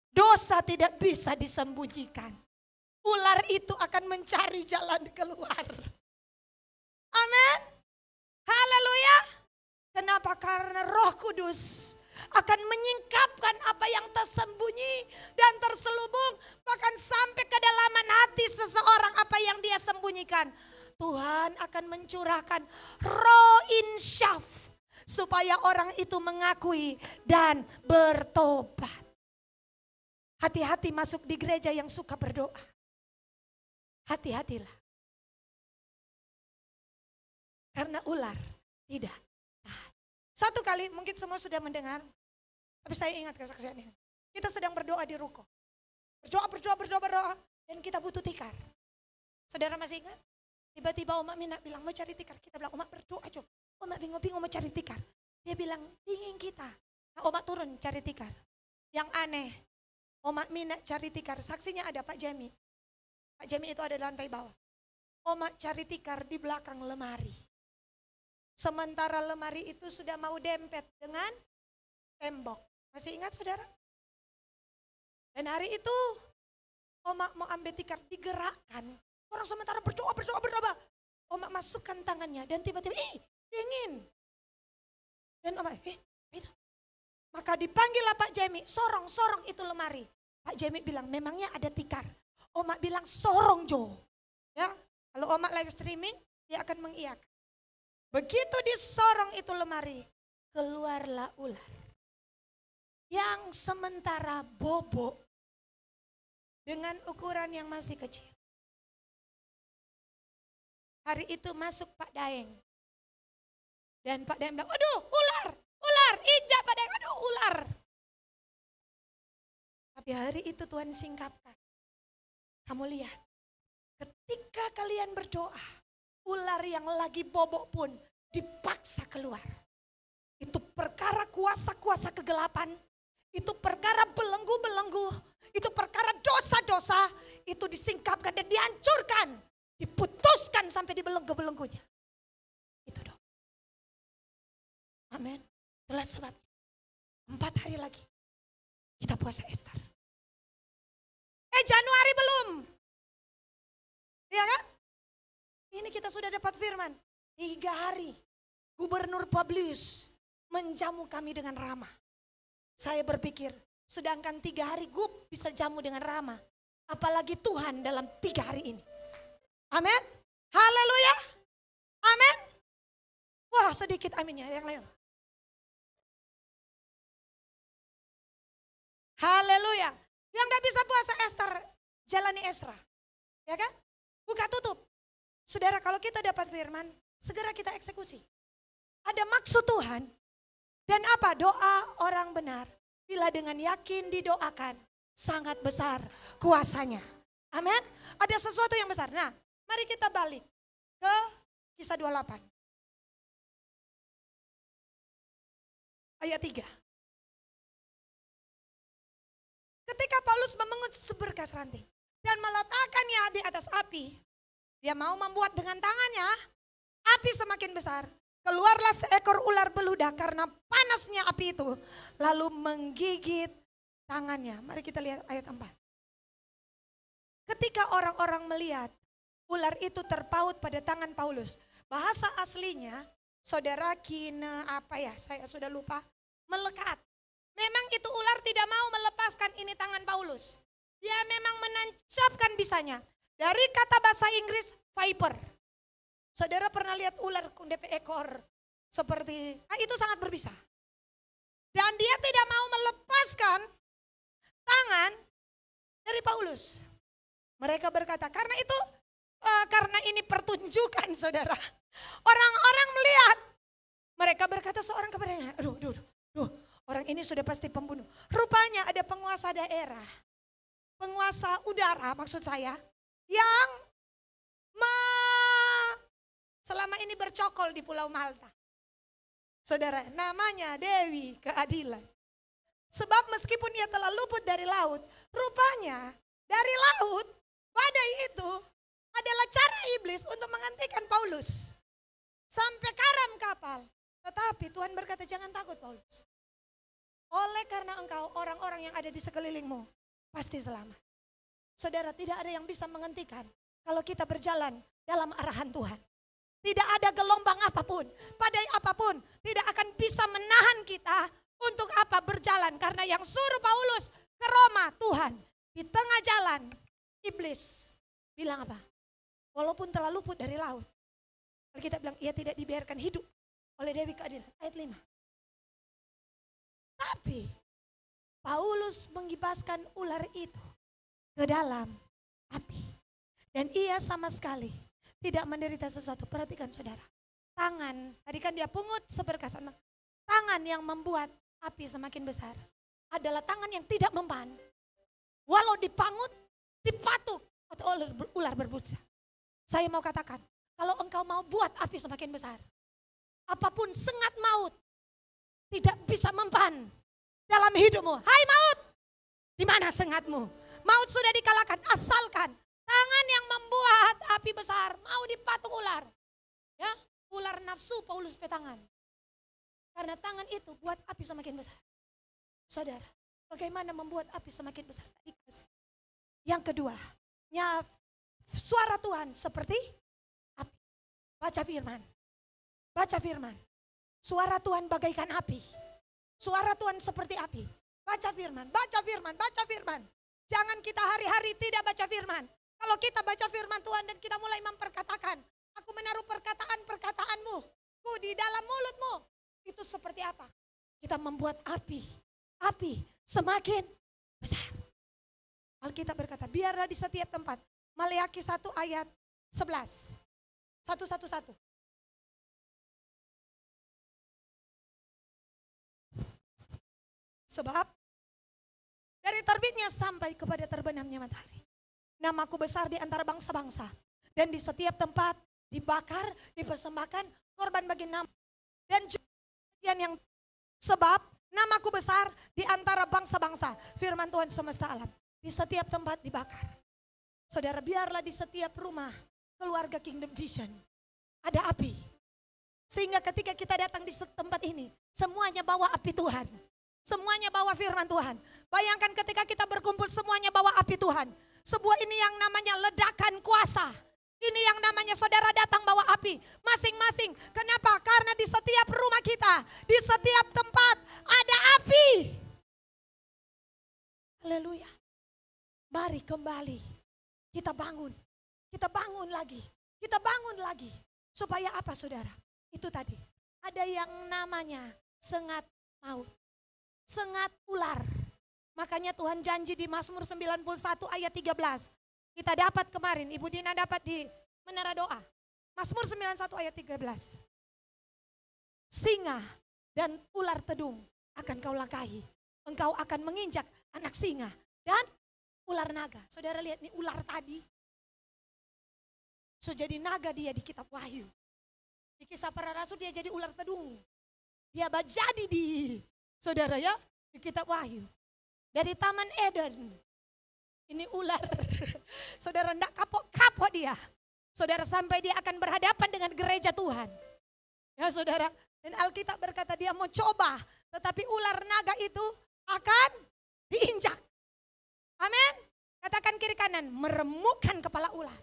dosa tidak bisa disembunyikan. Ular itu akan mencari jalan keluar. Amin. Haleluya. Kenapa? Karena Roh Kudus akan menyingkapkan apa yang tersembunyi dan terselubung. Bahkan sampai kedalaman hati seseorang apa yang dia sembunyikan. Tuhan akan mencurahkan roh insyaf. Supaya orang itu mengakui dan bertobat. Hati-hati masuk di gereja yang suka berdoa. Hati-hatilah. Karena ular tidak tahan. Satu kali mungkin semua sudah mendengar. Tapi saya ingat kesaksian ini. Kita sedang berdoa di ruko. Berdoa. Dan kita butuh tikar. Saudara masih ingat? Tiba-tiba Oma Mina bilang mau cari tikar. Kita bilang Oma berdoa coba. Oma bingung-bingung mau cari tikar. Dia bilang, dingin kita. Nah, Oma turun cari tikar. Yang aneh, Oma Mina cari tikar. Saksinya ada Pak Jemi. Pak Jemi itu ada di lantai bawah. Oma cari tikar di belakang lemari. Sementara lemari itu sudah mau dempet dengan tembok. Masih ingat saudara? Dan hari itu Oma mau ambil tikar, digerakkan. Orang sementara berdoa. Oma masukkan tangannya dan tiba-tiba, dingin. Dan Oma, itu. Maka dipanggillah Pak Jemi, sorong itu lemari. Pak Jemi bilang, memangnya ada tikar. Oma bilang, sorong Jo. Ya, kalau Oma live streaming, dia akan mengiyakan. Begitu disorong itu lemari, keluarlah ular. Yang sementara bobok dengan ukuran yang masih kecil. Hari itu masuk Pak Daeng. Dan Pak Daeng bilang, aduh ular, injak Pak Daeng, aduh ular. Tapi hari itu Tuhan singkapkan. Kamu lihat, ketika kalian berdoa, ular yang lagi bobok pun dipaksa keluar. Itu perkara kuasa-kuasa kegelapan, itu perkara belenggu-belenggu, itu perkara dosa-dosa, itu disingkapkan dan dihancurkan, diputuskan sampai di belenggu-belenggunya. Itu dong. Amin. Itulah sebab 4 hari lagi kita puasa Ester. Januari belum. Iya kan? Ini kita sudah dapat firman. 3 hari Gubernur Publius menjamu kami dengan ramah. Saya berpikir, sedangkan 3 hari gue bisa jamu dengan ramah. Apalagi Tuhan dalam 3 hari ini. Amin. Haleluya. Amin. Wah, sedikit aminnya yang lain. Haleluya. Yang tidak bisa puasa Ester, jalani Esra. Ya kan? Buka tutup. Saudara, kalau kita dapat firman, segera kita eksekusi. Ada maksud Tuhan. Dan apa? Doa orang benar. Bila dengan yakin didoakan, sangat besar kuasanya. Amin. Ada sesuatu yang besar. Nah, mari kita balik ke Kisah 28. Ayat 3. Ketika Paulus memungut seberkas ranting dan meletakkannya di atas api, dia mau membuat dengan tangannya, api semakin besar. Keluarlah seekor ular beludak karena panasnya api itu, lalu menggigit tangannya. Mari kita lihat ayat 4. Ketika orang-orang melihat ular itu terpaut pada tangan Paulus, bahasa aslinya, saudara saya sudah lupa, melekat. Memang itu ular tidak mau melepaskan ini tangan Paulus. Dia memang menancapkan bisanya. Dari kata bahasa Inggris, viper. Saudara pernah lihat ular DP ekor seperti, itu sangat berbisa. Dan dia tidak mau melepaskan tangan dari Paulus. Mereka berkata, karena ini pertunjukan saudara. Orang-orang melihat. Mereka berkata seorang kepada yang lain, aduh, orang ini sudah pasti pembunuh. Rupanya ada penguasa daerah, penguasa udara maksud saya, yang selama ini bercokol di Pulau Malta. Saudara, namanya Dewi Keadilan. Sebab meskipun ia telah luput dari laut, rupanya dari laut, badai itu adalah cara iblis untuk menghentikan Paulus. Sampai karam kapal. Tetapi Tuhan berkata, jangan takut Paulus. Oleh karena engkau, orang-orang yang ada di sekelilingmu pasti selamat. Saudara, tidak ada yang bisa menghentikan kalau kita berjalan dalam arahan Tuhan. Tidak ada gelombang apapun, badai apapun tidak akan bisa menahan kita untuk apa berjalan. Karena yang suruh Paulus ke Roma, Tuhan. Di tengah jalan, iblis bilang apa? Walaupun telah luput dari laut. Kita bilang, ia tidak dibiarkan hidup oleh Dewi Keadilan. Ayat 5. Tapi Paulus mengibaskan ular itu ke dalam api. Dan ia sama sekali tidak menderita sesuatu. Perhatikan saudara. Tangan, tadi kan dia pungut seberkas. Tangan yang membuat api semakin besar adalah tangan yang tidak mempan. Walau dipangut, dipatuk atau ular berbusa. Saya mau katakan, kalau engkau mau buat api semakin besar, apapun sengat maut tidak bisa mempan dalam hidupmu. Hai maut, di mana sengatmu? Maut sudah dikalahkan, asalkan tangan yang membuat api besar mau dipatuk ular. Ya, ular nafsu Paulus petangan. Karena tangan itu buat api semakin besar. Saudara, bagaimana membuat api semakin besar? Yang kedua, suara Tuhan seperti api. Baca firman. Baca firman. Suara Tuhan bagaikan api. Suara Tuhan seperti api. Baca firman, baca firman, baca firman. Jangan kita hari-hari tidak baca firman. Kalau kita baca firman Tuhan dan kita mulai memperkatakan, aku menaruh perkataan-perkataanmu di dalam mulutmu. Itu seperti apa? Kita membuat api semakin besar. Alkitab berkata, biarlah di setiap tempat. Maleakhi 1 ayat 11. 111. Sebab dari terbitnya sampai kepada terbenamnya matahari, namaku besar di antara bangsa-bangsa. Dan di setiap tempat dibakar, dipersembahkan korban bagi nama. Dan juga yang sebab namaku besar di antara bangsa-bangsa. Firman Tuhan semesta alam. Di setiap tempat dibakar. Saudara, biarlah di setiap rumah keluarga Kingdom Vision ada api. Sehingga ketika kita datang di tempat ini, semuanya bawa api Tuhan. Semuanya bawa firman Tuhan. Bayangkan ketika kita berkumpul semuanya bawa api Tuhan. Sebuah ini yang namanya ledakan kuasa. Ini yang namanya saudara datang bawa api. Masing-masing. Kenapa? Karena di setiap rumah kita, di setiap tempat ada api. Haleluya. Mari kembali. Kita bangun. Kita bangun lagi. Kita bangun lagi. Supaya apa saudara? Itu tadi. Ada yang namanya sengat maut. Sengat ular. Makanya Tuhan janji di Mazmur 91 ayat 13. Kita dapat kemarin, Ibu Dina dapat di Menara Doa. Mazmur 91 ayat 13. Singa dan ular tedung akan kau langkahi. Engkau akan menginjak anak singa dan ular naga. Saudara lihat nih ular tadi. So jadi naga dia di kitab Wahyu. Di Kisah Para Rasul dia jadi ular tedung. Dia jadi di saudara ya, di kitab Wahyu. Dari Taman Eden. Ini ular. Saudara enggak kapok-kapok dia. Saudara sampai dia akan berhadapan dengan gereja Tuhan. Ya saudara. Dan Alkitab berkata dia mau coba. Tetapi ular naga itu akan diinjak. Amin. Katakan kiri kanan. Meremukkan kepala ular.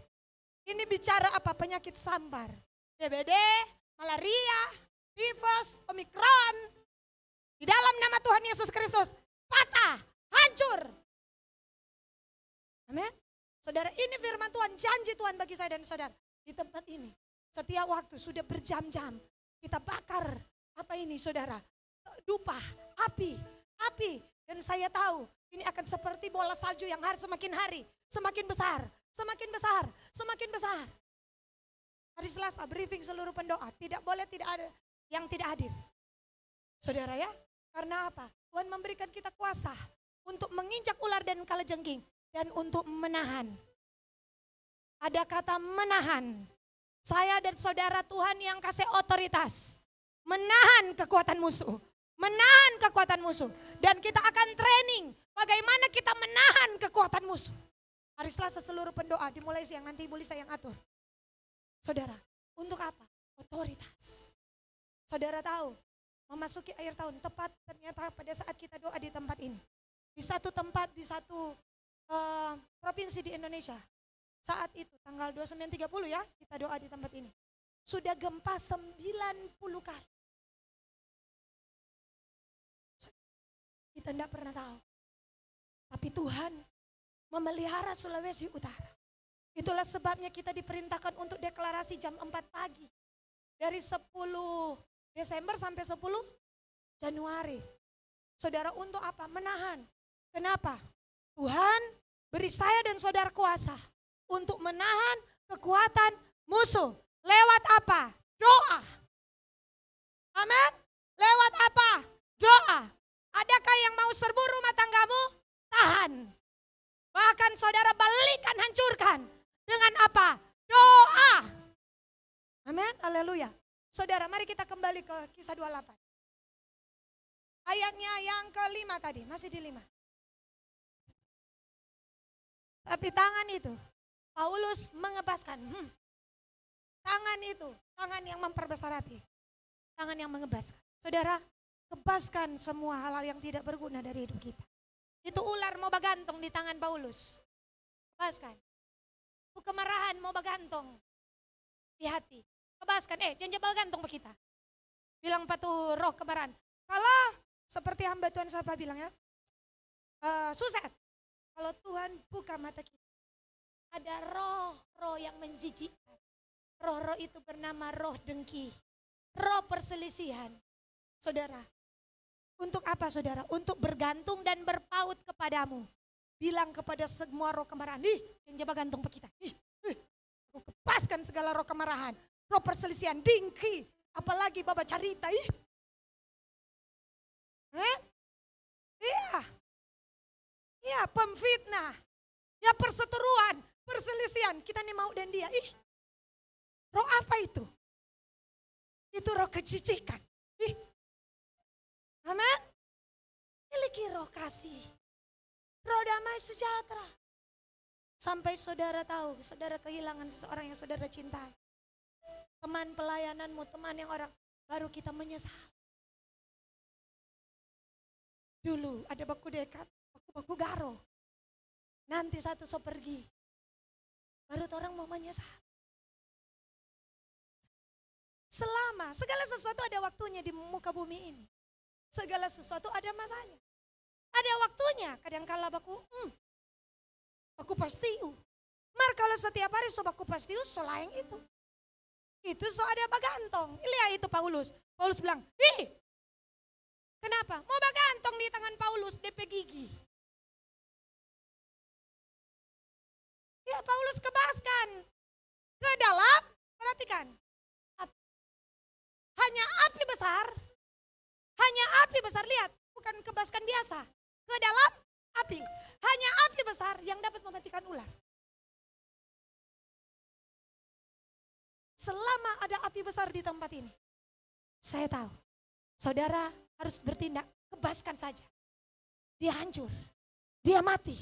Ini bicara apa? Penyakit sambar. DBD, malaria, tifus, omikron. Di dalam nama Tuhan Yesus Kristus, patah, hancur. Amin. Saudara, ini firman Tuhan, janji Tuhan bagi saya dan saudara. Di tempat ini, setiap waktu sudah berjam-jam, kita bakar, apa ini saudara? Dupa, api. Dan saya tahu, ini akan seperti bola salju yang semakin hari, semakin besar. Hari Selasa, briefing seluruh pendoa, tidak boleh tidak ada yang tidak hadir. Saudara ya. Karena apa? Tuhan memberikan kita kuasa untuk menginjak ular dan kalajengking dan untuk menahan. Ada kata menahan. Saya dan saudara Tuhan yang kasih otoritas. Menahan kekuatan musuh. Menahan kekuatan musuh. Dan kita akan training bagaimana kita menahan kekuatan musuh. Hari Selasa seluruh pendoa dimulai siang, nanti Ibu Lisa yang atur. Saudara, untuk apa? Otoritas. Saudara tahu, memasuki akhir tahun tepat ternyata pada saat kita doa di tempat ini. Di satu tempat, di satu provinsi di Indonesia. Saat itu tanggal 29-30 ya kita doa di tempat ini. Sudah gempa 90 kali. Kita tidak pernah tahu. Tapi Tuhan memelihara Sulawesi Utara. Itulah sebabnya kita diperintahkan untuk deklarasi jam 4 pagi. Dari 10 Desember sampai 10 Januari. Saudara untuk apa? Menahan. Kenapa? Tuhan beri saya dan saudara kuasa untuk menahan kekuatan musuh. Lewat apa? Doa. Amin. Lewat apa? Doa. Adakah yang mau serbu rumah tanggamu? Tahan. Bahkan saudara balikan, hancurkan. Dengan apa? Doa. Amin. Haleluya. Saudara, mari kita kembali ke Kisah 28. Ayatnya yang ke-5 tadi, masih di 5. Tapi tangan itu, Paulus mengebaskan. Tangan itu, tangan yang memperbesar api. Tangan yang mengebaskan. Saudara, kebaskan semua hal-hal yang tidak berguna dari hidup kita. Itu ular mau bagantung di tangan Paulus. Kebaskan. Itu kemarahan mau bagantung di hati. Kebaskan, jangan bagantung ke kita. Bilang patuh roh kemarahan. Kalau seperti hamba Tuhan siapa bilang ya, Suset, kalau Tuhan buka mata kita, ada roh-roh yang menjijikkan. Roh-roh itu bernama roh dengki, roh perselisihan. Saudara, untuk apa saudara? Untuk bergantung dan berpaut kepadamu. Bilang kepada semua roh kemarahan, yang jaba gantung ke kita. Aku kepaskan segala roh kemarahan, roh perselisihan, dengki, apalagi baba carita. Iya, pemfitnah, ya perseteruan, perselisihan. Kita nih mau dan dia. Roh apa itu? Itu roh kejijikan. Amin. Miliki roh kasih, roh damai sejahtera. Sampai saudara tahu, saudara kehilangan seseorang yang saudara cintai. Teman pelayananmu, teman yang orang, baru kita menyesal. Dulu ada baku dekat, baku garo. Nanti satu so pergi. Baru orang mau menyesal. Segala sesuatu ada waktunya di muka bumi ini. Segala sesuatu ada masanya. Ada waktunya, kadangkala baku pastiu. Mar kalau setiap hari so baku pastiu, so lain itu. Itu so ada bagantong. Lihat itu Paulus. Paulus bilang, kenapa? Mau bagantong di tangan Paulus, DP gigi. Ya Paulus kebaskan. Ke dalam, perhatikan. Hanya api besar. Hanya api besar, lihat. Bukan kebaskan biasa. Ke dalam api. Hanya api besar yang dapat mematikan ular. Selama ada api besar di tempat ini, saya tahu, saudara harus bertindak, kebaskan saja. Dia hancur, dia mati,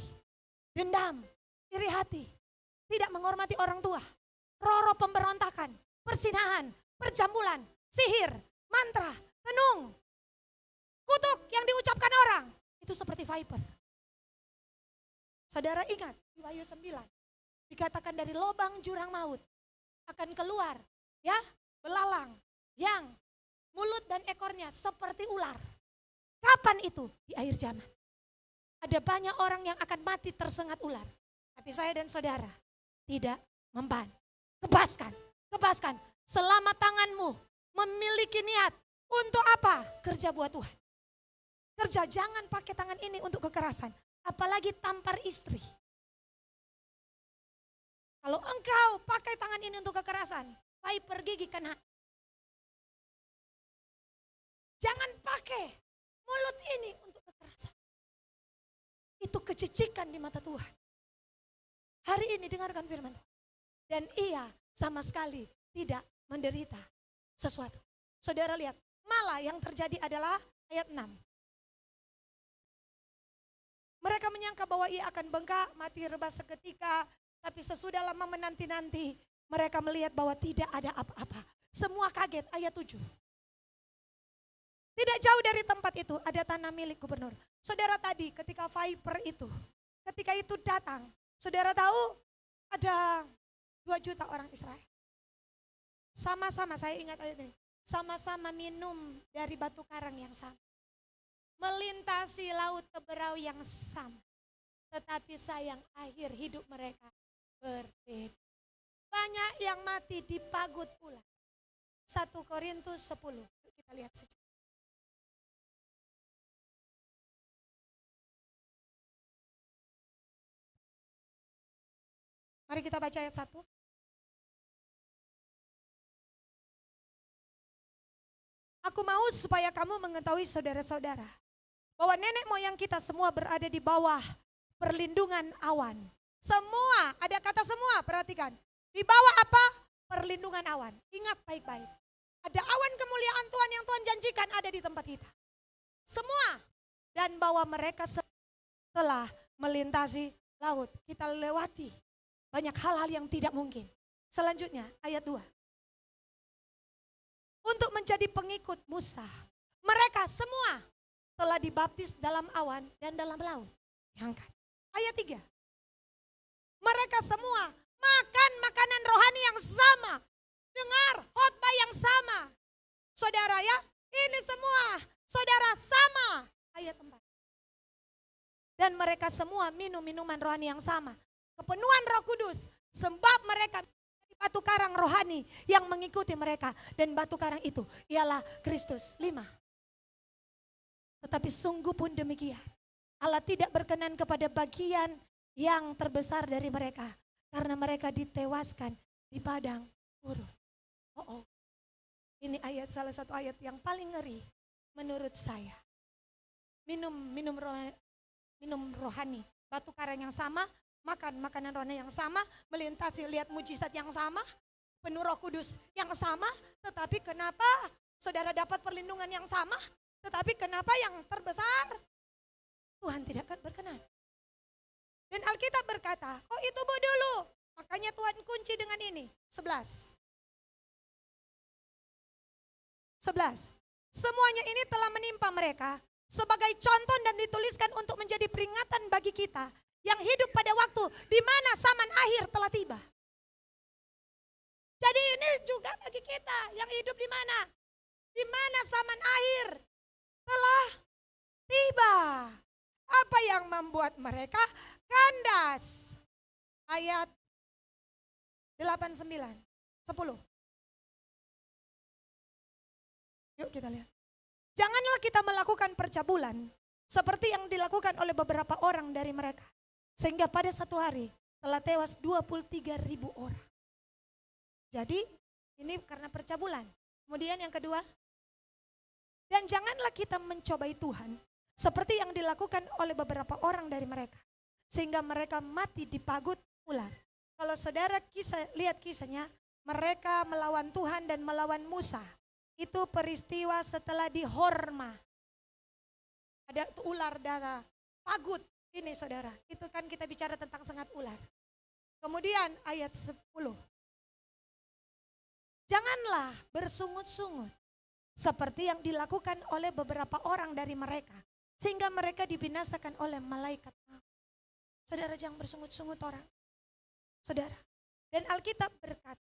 dendam, iri hati, tidak menghormati orang tua, roh-roh pemberontakan, persinahan, perjambulan, sihir, mantra, tenung, kutuk yang diucapkan orang, itu seperti viper. Saudara ingat, di Wahyu 9, dikatakan dari lubang jurang maut, akan keluar ya belalang yang mulut dan ekornya seperti ular. Kapan itu? Di akhir zaman. Ada banyak orang yang akan mati tersengat ular. Tapi saya dan saudara tidak memban. Kebaskan, kebaskan. Selama tanganmu memiliki niat untuk apa? Kerja buat Tuhan. Kerja, jangan pakai tangan ini untuk kekerasan. Apalagi tampar istri. Kalau engkau pakai tangan ini untuk kekerasan, viper gigi kena. Jangan pakai mulut ini untuk kekerasan. Itu kecicikan di mata Tuhan. Hari ini dengarkan firman Tuhan. Dan ia sama sekali tidak menderita sesuatu. Saudara lihat, malah yang terjadi adalah ayat 6. Mereka menyangka bahwa ia akan bengkak, mati rebah seketika. Tapi sesudah lama menanti-nanti, mereka melihat bahwa tidak ada apa-apa. Semua kaget, ayat 7. Tidak jauh dari tempat itu ada tanah milik gubernur. Saudara tadi ketika viper itu, ketika itu datang, saudara tahu ada 2 juta orang Israel. Sama-sama, saya ingat ayat ini, sama-sama minum dari batu karang yang sama. Melintasi laut teberau yang sama. Tetapi sayang akhir hidup mereka berbeda. Banyak yang mati dipagut ular. 1 Korintus 10. Kita lihat sejenak. Mari kita baca ayat 1. Aku mau supaya kamu mengetahui saudara-saudara, bahwa nenek moyang kita semua berada di bawah perlindungan awan. Semua, ada kata semua, perhatikan. Di bawah apa? Perlindungan awan. Ingat baik-baik. Ada awan kemuliaan Tuhan yang Tuhan janjikan ada di tempat kita. Semua. Dan bawa mereka setelah melintasi laut. Kita lewati banyak hal-hal yang tidak mungkin. Selanjutnya ayat 2. Untuk menjadi pengikut Musa. Mereka semua telah dibaptis dalam awan dan dalam laut. Diangkat. Ayat 3. Mereka semua makan makanan rohani yang sama. Dengar khotbah yang sama. Saudara ya, ini semua saudara sama. Ayat 4. Dan mereka semua minum minuman rohani yang sama. Kepenuhan Roh Kudus. Sebab mereka di batu karang rohani yang mengikuti mereka. Dan batu karang itu ialah Kristus. 5. Tetapi sungguh pun demikian. Allah tidak berkenan kepada bagian yang terbesar dari mereka. Karena mereka ditewaskan di padang gurun. Oh. Ini salah satu ayat yang paling ngeri menurut saya. Minum rohani, batu karang yang sama, makan makanan rohani yang sama, melintasi lihat mujizat yang sama, penuh Roh Kudus yang sama, tetapi kenapa saudara dapat perlindungan yang sama, tetapi kenapa yang terbesar Tuhan tidak berkenan. Dan Alkitab berkata, oh itu dulu, makanya Tuhan kunci dengan ini, 11. Semuanya ini telah menimpa mereka sebagai contoh dan dituliskan untuk menjadi peringatan bagi kita yang hidup pada waktu di mana zaman akhir telah tiba. Jadi ini juga bagi kita yang hidup di mana? Di mana zaman akhir telah tiba. Apa yang membuat mereka kandas? Ayat 8, 9, 10. Yuk kita lihat. Janganlah kita melakukan percabulan seperti yang dilakukan oleh beberapa orang dari mereka. Sehingga pada satu hari telah tewas 23.000 orang. Jadi ini karena percabulan. Kemudian yang kedua, dan janganlah kita mencobai Tuhan seperti yang dilakukan oleh beberapa orang dari mereka. Sehingga mereka mati dipagut ular. Kalau saudara lihat kisahnya, mereka melawan Tuhan dan melawan Musa. Itu peristiwa setelah di Horma. Ada ular darah, pagut. Ini saudara, itu kan kita bicara tentang sengat ular. Kemudian ayat 10. Janganlah bersungut-sungut seperti yang dilakukan oleh beberapa orang dari mereka. Sehingga mereka dibinasakan oleh malaikat maut. Saudara jangan bersungut-sungut orang. Saudara. Dan Alkitab berkata,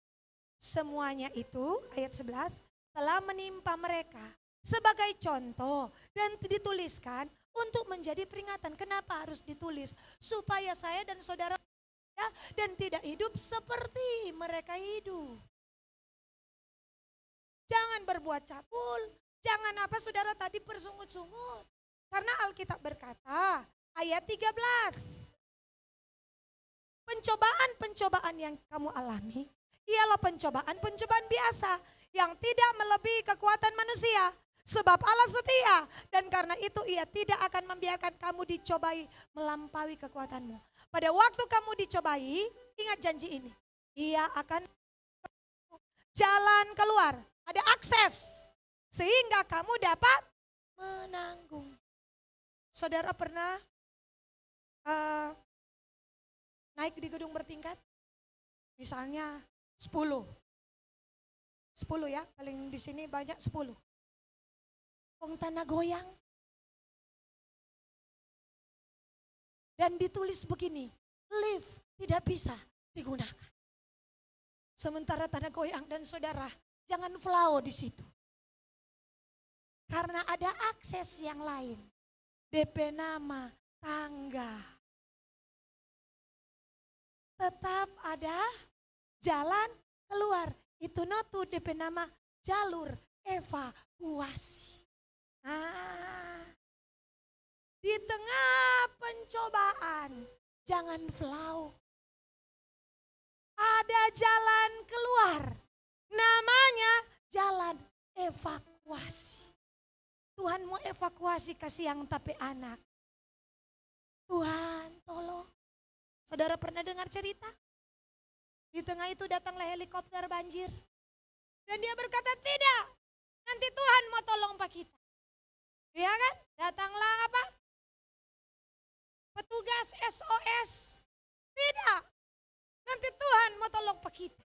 semuanya itu ayat 11 telah menimpa mereka sebagai contoh dan dituliskan untuk menjadi peringatan. Kenapa harus ditulis? Supaya saya dan saudara dan tidak hidup seperti mereka hidup. Jangan berbuat cabul, jangan saudara tadi bersungut-sungut. Karena Alkitab berkata, ayat 13. Pencobaan-pencobaan yang kamu alami ialah pencobaan-pencobaan biasa yang tidak melebihi kekuatan manusia. Sebab Allah setia dan karena itu ia tidak akan membiarkan kamu dicobai melampaui kekuatanmu. Pada waktu kamu dicobai, ingat janji ini. Ia akan jalan keluar, ada akses sehingga kamu dapat menanggung. Saudara pernah naik di gedung bertingkat? Misalnya 10 ya, paling di sini banyak 10. Tanah goyang. Dan ditulis begini, lift tidak bisa digunakan. Sementara tanah goyang dan saudara, jangan flow di situ. Karena ada akses yang lain. DP nama, tangga. Tetap ada jalan keluar. Itu notu DP nama jalur evakuasi. Di tengah pencobaan, jangan flow. Ada jalan keluar, namanya jalan evakuasi. Tuhan mau evakuasi kasih yang tapi anak. Tuhan tolong. Saudara pernah dengar cerita? Di tengah itu datanglah helikopter banjir. Dan dia berkata, tidak, nanti Tuhan mau tolong Pak kita. Iya kan? Datanglah apa? Petugas SOS. Tidak, nanti Tuhan mau tolong Pak kita.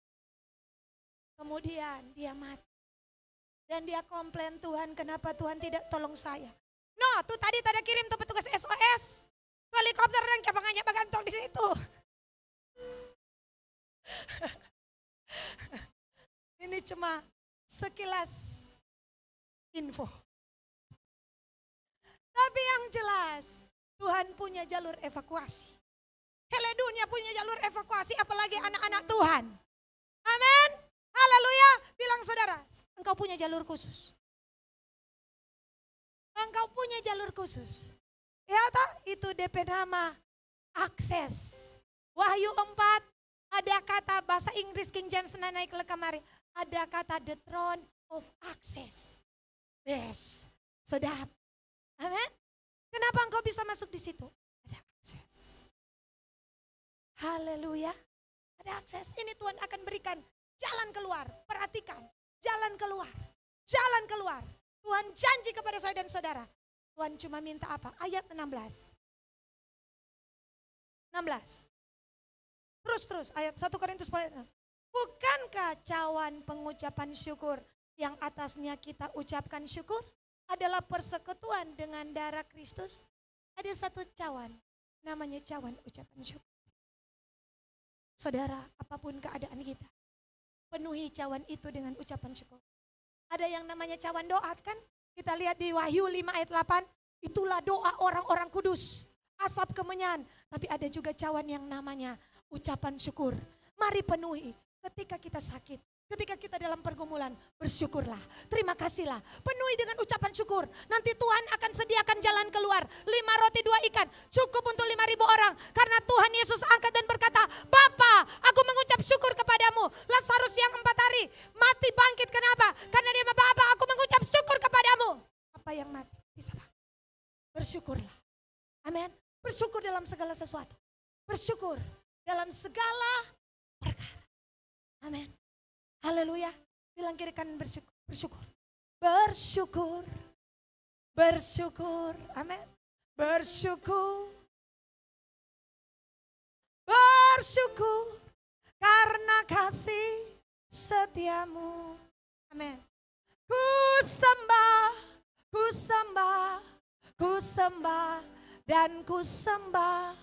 Kemudian dia mati. Dan dia komplain, Tuhan kenapa Tuhan tidak tolong saya. No, tuh tadi tadi kirim tuh petugas SOS. Helikopter dan kepangannya bagantong di situ. Ini cuma sekilas info. Tapi yang jelas, Tuhan punya jalur evakuasi. Hele dunia punya jalur evakuasi, apalagi anak-anak Tuhan. Amin. Haleluya. Bilang saudara, engkau punya jalur khusus. Engkau punya jalur khusus. Ya tak? Itu DP nama akses. Wahyu 4 ada kata bahasa Inggris King James naik ke kamari. Ada kata the throne of access. Yes, sedap. Amin. Kenapa engkau bisa masuk di situ? Ada akses. Haleluya. Ada akses. Ini Tuhan akan berikan jalan keluar. Perhatikan. Jalan keluar. Jalan keluar. Tuhan janji kepada saya dan saudara. Tuhan cuma minta apa? Ayat 16. 16. Terus ayat 1 Korintus 4. Bukankah cawan pengucapan syukur yang atasnya kita ucapkan syukur adalah persekutuan dengan darah Kristus? Ada satu cawan, namanya cawan ucapan syukur. Saudara, apapun keadaan kita, penuhi cawan itu dengan ucapan syukur. Ada yang namanya cawan doa kan? Kita lihat di Wahyu 5 ayat 8, itulah doa orang-orang kudus. Asap kemenyan, tapi ada juga cawan yang namanya ucapan syukur. Mari penuhi ketika kita sakit. Ketika kita dalam pergumulan, bersyukurlah, terima kasihlah, penuhi dengan ucapan syukur. Nanti Tuhan akan sediakan jalan keluar. 5 roti 2 ikan, cukup untuk 5.000 orang. Karena Tuhan Yesus angkat dan berkata, Bapa, aku mengucap syukur kepadamu. Lazarus yang 4 hari mati bangkit, kenapa? Karena dia, Bapa, aku mengucap syukur kepadamu. Apa yang mati? Bisa bangkit. Bersyukurlah. Amin. Bersyukur dalam segala sesuatu. Bersyukur dalam segala perkara. Amin. Haleluya. Bilang kiri kanan bersyukur. Bersyukur. Bersyukur. Bersyukur. Amin. Bersyukur. Bersyukur. Karena kasih setiamu. Amin. Ku sembah. Ku sembah. Ku sembah. Dan ku sembah.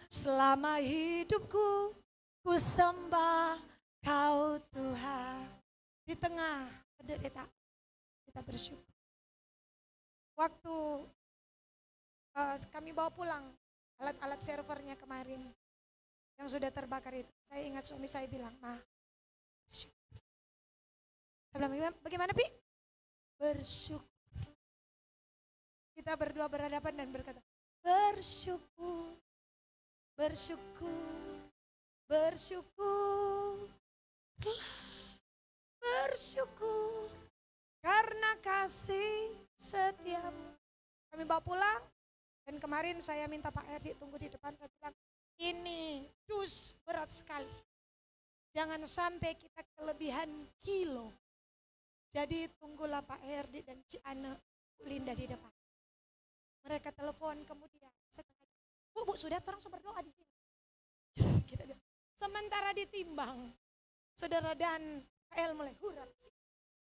Selama hidupku. Ku sembah. Kau Tuhan, di tengah penderitaan kita bersyukur. Waktu kami bawa pulang alat-alat servernya kemarin yang sudah terbakar itu, saya ingat suami saya bilang, Ma, bersyukur. Saya bilang, bagaimana Pi? Bersyukur. Kita berdua berhadapan dan berkata, bersyukur, bersyukur, bersyukur. Bersyukur karena kasih setiamu. Kami bawa pulang dan kemarin saya minta Pak Erdi tunggu di depan. Saya bilang ini dus berat sekali. Jangan sampai kita kelebihan kilo. Jadi tunggulah Pak Erdi dan Ci Ana Linda di depan. Mereka telepon kemudian setengah. Bu sudah orang berdoa di sini. Kita bilang sementara ditimbang. Saudara dan KL mulai hurat.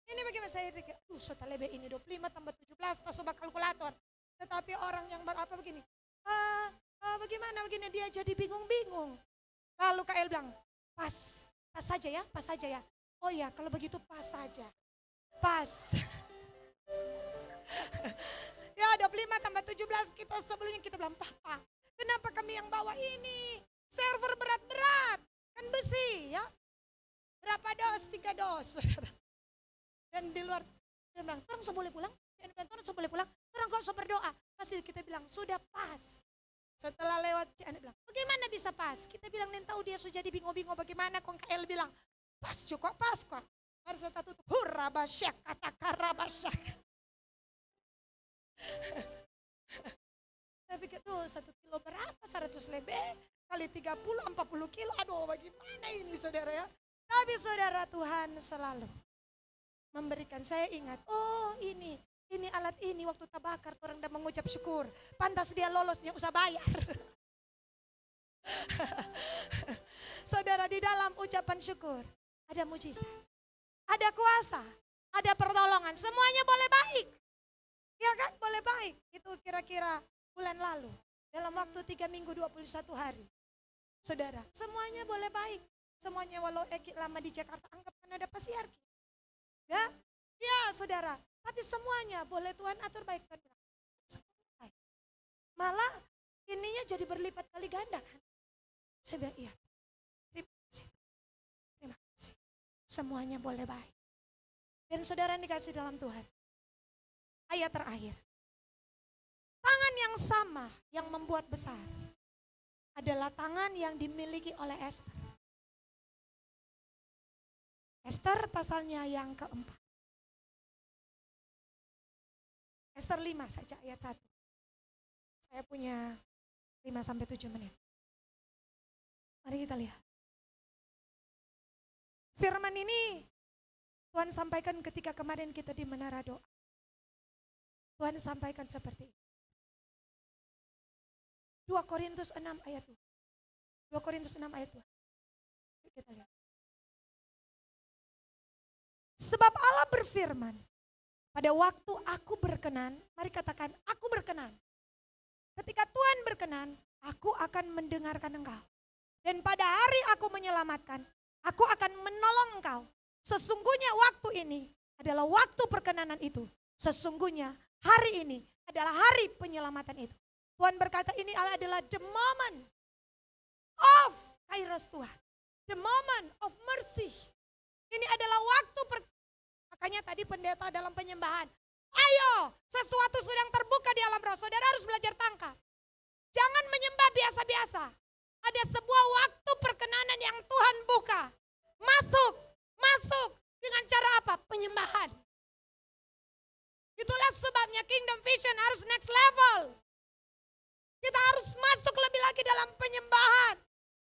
Ini bagaimana saya pikir, sotalebe ini 25 tambah 17, tak sobat kalkulator. Tetapi orang yang berapa begini, bagaimana begini dia jadi bingung-bingung. Lalu KL bilang, pas saja ya, pas saja ya. Oh ya, kalau begitu pas saja. Pas. Ya 25 tambah 17, kita sebelumnya kita bilang, Papa, kenapa kami yang bawa ini? Server berat-berat, kan besi ya. Berapa dos? 3 dos. Dan di luar, dia bilang, orang so boleh pulang? Orang so boleh pulang? Orang kok so berdoa? Pasti kita bilang, sudah pas. Setelah lewat, Anda bilang, bagaimana bisa pas? Kita bilang, tahu dia sudah jadi bingung-bingung bagaimana. Kong KL bilang, pas juga pas kok. Harus kita tutup, hurabasyak, kata karabasyak. Saya pikir, 1 kilo berapa? 100 lebih? Kali 30, 40 kilo. Aduh bagaimana ini saudara ya? Tapi saudara Tuhan selalu memberikan. Saya ingat, oh ini alat ini waktu tabakar orang udah mengucap syukur. Pantas dia lolosnya usah bayar. Saudara, di dalam ucapan syukur ada mujizat, ada kuasa, ada pertolongan. Semuanya boleh baik. Ya kan, boleh baik. Itu kira-kira bulan lalu. Dalam waktu 3 minggu 21 hari. Saudara, semuanya boleh baik. Semuanya walau Eki lama di Jakarta, anggapkan ada pasiarki. Ya, ya saudara. Tapi semuanya boleh Tuhan atur baik. Malah ininya jadi berlipat kali ganda kan. Saya bilang iya. Terima kasih. Terima kasih. Semuanya boleh baik. Dan saudara yang dikasih dalam Tuhan. Ayat terakhir. Tangan yang sama yang membuat besar adalah tangan yang dimiliki oleh Esther. Esther pasalnya yang keempat. Esther 5 saja ayat 1. Saya punya 5-7 menit. Mari kita lihat. Firman ini Tuhan sampaikan ketika kemarin kita di menara doa. Tuhan sampaikan seperti ini. 2 Korintus 6 ayat 2. 2 Korintus 6 ayat 2. Yuk kita lihat. Sebab Allah berfirman, pada waktu aku berkenan, mari katakan aku berkenan. Ketika Tuhan berkenan, aku akan mendengarkan engkau. Dan pada hari aku menyelamatkan, aku akan menolong engkau. Sesungguhnya waktu ini adalah waktu perkenanan itu. Sesungguhnya hari ini adalah hari penyelamatan itu. Tuhan berkata ini adalah the moment of kairos Tuhan. The moment of mercy. Ini adalah waktu makanya tadi pendeta dalam penyembahan. Ayo, sesuatu sedang terbuka di alam roh. Saudara harus belajar tangkap. Jangan menyembah biasa-biasa. Ada sebuah waktu perkenanan yang Tuhan buka. Masuk. Dengan cara apa? Penyembahan. Itulah sebabnya Kingdom Vision harus next level. Kita harus masuk lebih lagi dalam penyembahan.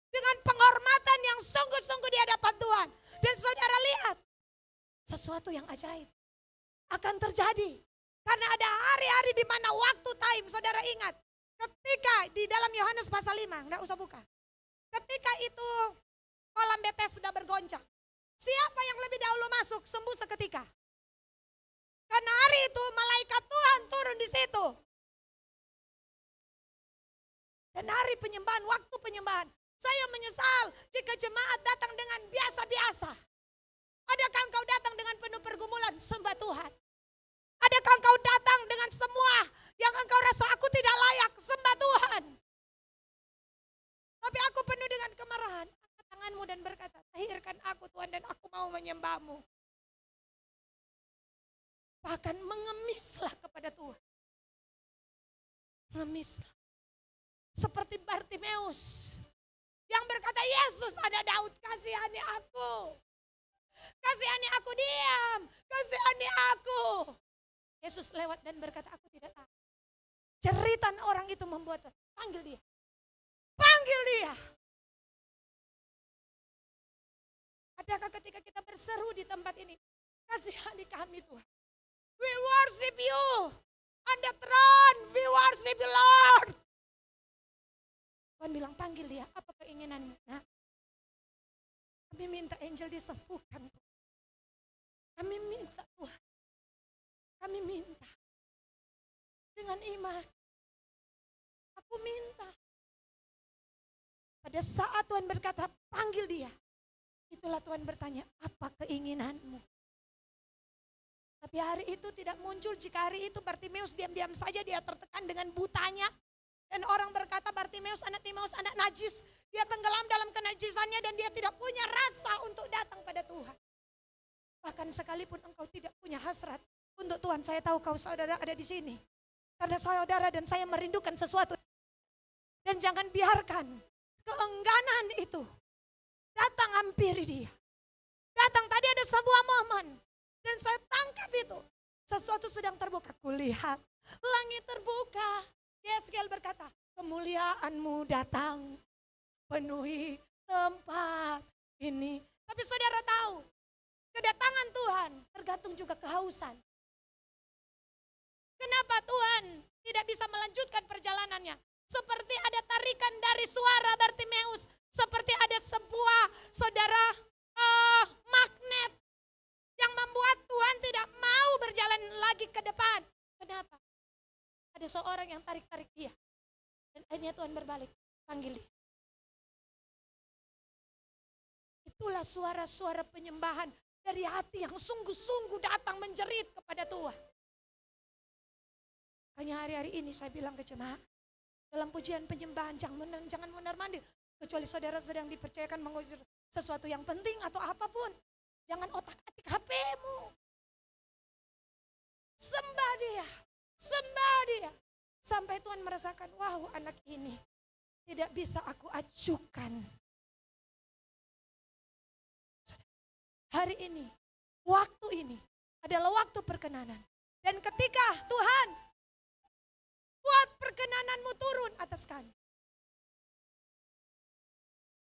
Dengan penghormatan yang sungguh-sungguh di hadapan Tuhan. Dan saudara lihat. Sesuatu yang ajaib akan terjadi. Karena ada hari-hari di mana waktu time, saudara ingat. Ketika di dalam Yohanes pasal 5, enggak usah buka. Ketika itu kolam Betes sudah bergoncang. Siapa yang lebih dahulu masuk sembuh seketika? Karena hari itu malaikat Tuhan turun di situ. Dan hari penyembahan, waktu penyembahan. Saya menyesal jika jemaat datang dengan biasa-biasa. Adakah engkau datang dengan penuh pergumulan? Sembah Tuhan. Adakah engkau datang dengan semua yang engkau rasa aku tidak layak? Sembah Tuhan. Tapi aku penuh dengan kemarahan. Angkat tanganmu dan berkata, tahirkan aku Tuhan dan aku mau menyembahmu. Bahkan mengemislah kepada Tuhan. Mengemislah. Seperti Bartimeus yang berkata, Yesus ada Daud, kasihani aku. Kasihani aku, diam. Kasihani aku. Yesus lewat dan berkata, aku tidak tahu. Jeritan orang itu membuat, panggil dia. Panggil dia. Adakah ketika kita berseru di tempat ini, kasihani kami Tuhan. We worship you. On the throne, we worship you Lord. Tuhan bilang, panggil dia, apa keinginanmu? Nah, kami minta angel disembuhkan. Kami minta Tuhan. Kami minta. Dengan iman. Aku minta. Pada saat Tuhan berkata, panggil dia. Itulah Tuhan bertanya, apa keinginanmu? Tapi hari itu tidak muncul. Jika hari itu Bartimeus diam-diam saja dia tertekan dengan butanya. Dan orang berkata Bartimeus anak najis. Dia tenggelam dalam kenajisannya dan dia tidak punya rasa untuk datang pada Tuhan. Bahkan sekalipun engkau tidak punya hasrat untuk Tuhan. Saya tahu kau saudara ada di sini. Karena saudara dan saya merindukan sesuatu. Dan jangan biarkan keengganan itu datang hampiri dia. Datang tadi ada sebuah momen. Dan saya tangkap itu. Sesuatu sedang terbuka. Kulihat langit terbuka. Yeskiel berkata, kemuliaanmu datang, penuhi tempat ini. Tapi saudara tahu, kedatangan Tuhan kelaparan, tergantung juga kehausan. Kenapa Tuhan tidak bisa melanjutkan perjalanannya? Seperti ada tarikan dari suara Bartimeus. Seperti ada sebuah saudara magnet yang membuat Tuhan tidak mau berjalan lagi ke depan. Kenapa? Ada seorang yang tarik-tarik dia. Dan akhirnya Tuhan berbalik, panggil dia. Itulah suara-suara penyembahan dari hati yang sungguh-sungguh datang menjerit kepada Tuhan. Makanya hari-hari ini saya bilang ke jemaat, dalam pujian penyembahan jangan mondar-mandir. Kecuali saudara sedang dipercayakan mengurus sesuatu yang penting atau apapun. Jangan otak-atik HP-mu. Sembah dia, sembah dia. Sampai Tuhan merasakan, wow anak ini tidak bisa aku acuhkan. Hari ini, waktu ini adalah waktu perkenanan. Dan ketika Tuhan buat perkenananmu turun atas kami.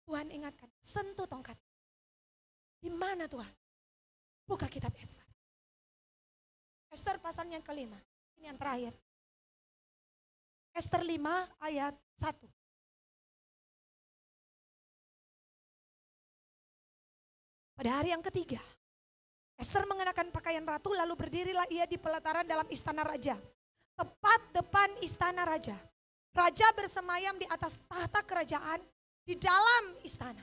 Tuhan ingatkan, sentuh tongkat. Di mana Tuhan? Buka kitab Ester. Ester pasal yang kelima. Ini yang terakhir. Ester 5 ayat 1. Pada hari yang ketiga, Ester mengenakan pakaian ratu lalu berdirilah ia di pelataran dalam istana raja. Tepat depan istana raja. Raja bersemayam di atas tahta kerajaan di dalam istana.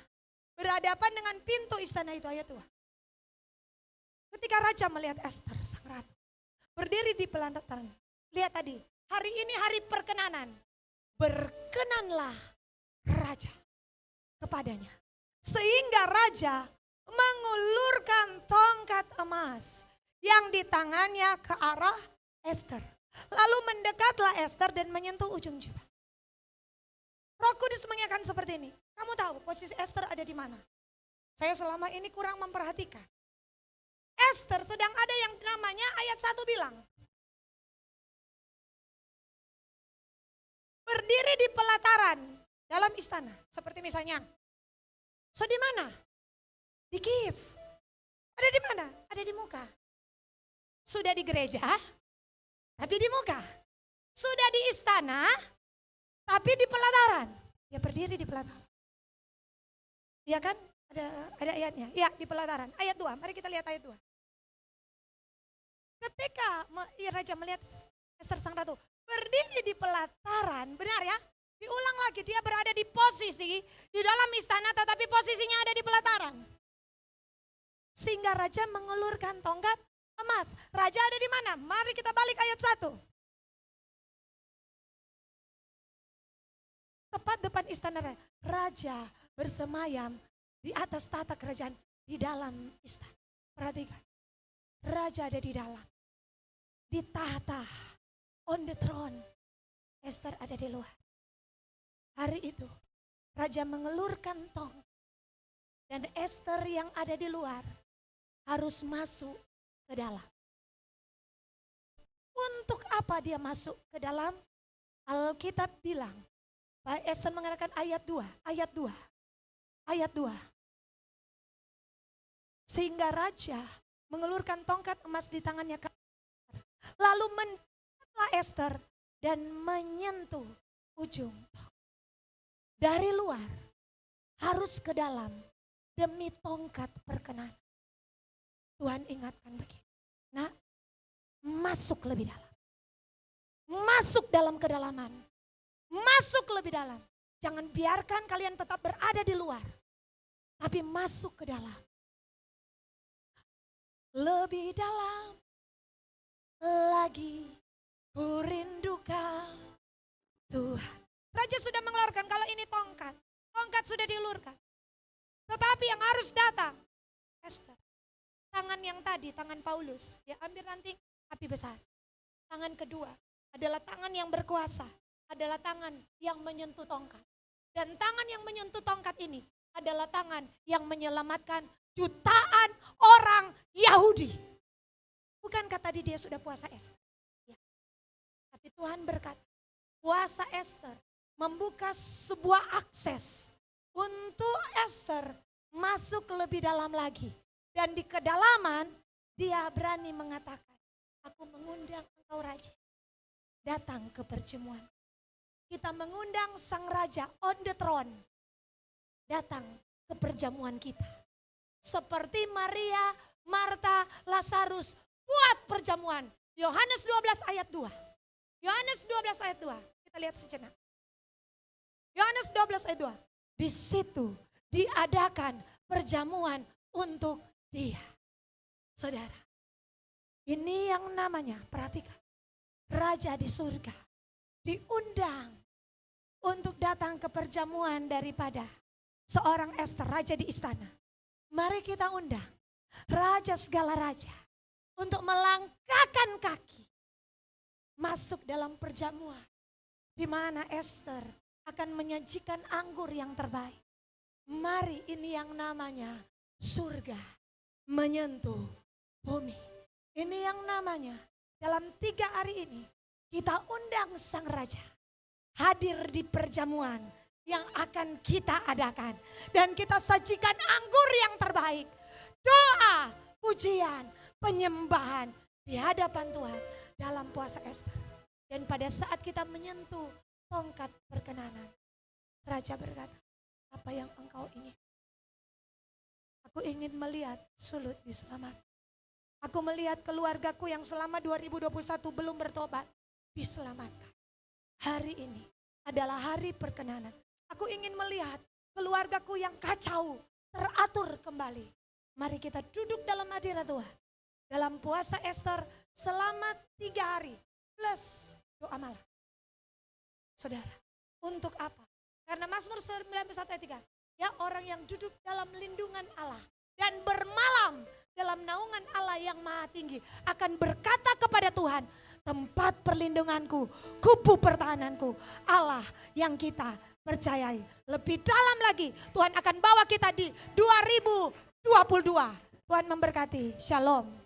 Berhadapan dengan pintu istana itu, ayat 2. Ketika raja melihat Ester sang ratu berdiri di pelataran. Lihat tadi, hari ini hari perkenanan. Berkenanlah raja kepadanya. Sehingga raja mengulurkan tongkat emas yang di tangannya ke arah Ester. Lalu mendekatlah Ester dan menyentuh ujung jubah. Roh Kudus mengingatkan seperti ini. Kamu tahu posisi Ester ada di mana? Saya selama ini kurang memperhatikan. Ester sedang ada yang namanya ayat 1 bilang. Berdiri di pelataran dalam istana. Seperti misalnya. So di mana? Di Kiev. Ada di mana? Ada di muka. Sudah di gereja, tapi di muka. Sudah di istana, tapi di pelataran. Dia berdiri di pelataran. Iya kan? Ada ayatnya. Ya, di pelataran. Ayat 2. Mari kita lihat ayat 2. Ketika raja melihat Ester sang ratu berdiri di pelataran, benar ya? Diulang lagi, dia berada di posisi di dalam istana tetapi posisinya ada di pelataran. Sehingga raja mengulurkan tongkat emas. Raja ada di mana? Mari kita balik ayat 1. Tepat depan istana raja bersemayam di atas tahta kerajaan di dalam istana. Perhatikan. Raja ada di dalam. Di tahta, on the throne. Ester ada di luar. Hari itu, raja mengelurkan tong. Dan Ester yang ada di luar harus masuk ke dalam. Untuk apa dia masuk ke dalam? Alkitab bilang, Ester mengatakan ayat 2, ayat 2, ayat 2. Sehingga raja mengelurkan tongkat emas di tangannya ke lalu mendekatlah Ester dan menyentuh ujung tongkat. Dari luar harus ke dalam demi tongkat perkenanan. Tuhan ingatkan begini. Nah, masuk lebih dalam. Masuk dalam kedalaman. Masuk lebih dalam. Jangan biarkan kalian tetap berada di luar. Tapi masuk ke dalam. Lebih dalam lagi ku rindu kau Tuhan. Raja sudah mengeluarkan kalau ini tongkat. Tongkat sudah diulurkan. Tetapi yang harus datang Ester. Tangan yang tadi, tangan Paulus. Dia ambil nanti api besar. Tangan kedua adalah tangan yang berkuasa. Adalah tangan yang menyentuh tongkat. Dan tangan yang menyentuh tongkat ini adalah tangan yang menyelamatkan jutaan orang Yahudi. Bukankah tadi dia sudah puasa Ester? Ya. Tapi Tuhan berkata, puasa Ester membuka sebuah akses untuk Ester masuk lebih dalam lagi. Dan di kedalaman dia berani mengatakan, aku mengundang engkau raja, datang ke perjamuan. Kita mengundang sang raja on the throne, datang ke perjamuan kita. Seperti Maria, Marta, Lazarus buat perjamuan. Yohanes 12 ayat 2. Yohanes 12 ayat 2. Kita lihat sejenak. Yohanes 12 ayat 2. Di situ diadakan perjamuan untuk dia. Saudara, ini yang namanya, perhatikan, raja di surga diundang untuk datang ke perjamuan daripada seorang Esther, raja di istana. Mari kita undang raja segala raja untuk melangkahkan kaki masuk dalam perjamuan di mana Esther akan menyajikan anggur yang terbaik. Mari, ini yang namanya surga menyentuh bumi. Ini yang namanya dalam 3 hari ini kita undang sang raja hadir di perjamuan yang akan kita adakan. Dan kita sajikan anggur yang terbaik. Doa, pujian, penyembahan di hadapan Tuhan dalam puasa Esther. Dan pada saat kita menyentuh tongkat perkenanan, raja berkata, apa yang engkau ingin? Aku ingin melihat sulut diselamatkan. Aku melihat keluargaku yang selama 2021 belum bertobat diselamatkan. Hari ini adalah hari perkenanan. Aku ingin melihat keluargaku yang kacau teratur kembali. Mari kita duduk dalam hadirat Tuhan. Dalam puasa Esther selama 3 hari plus doa malam. Saudara, untuk apa? Karena Mazmur 91 ayat 3. Ya, orang yang duduk dalam lindungan Allah dan bermalam dalam naungan Allah yang maha tinggi akan berkata kepada Tuhan, tempat perlindunganku, kubu pertahananku, Allah yang kita percayai. Lebih dalam lagi Tuhan akan bawa kita di 2022. Tuhan memberkati. Shalom.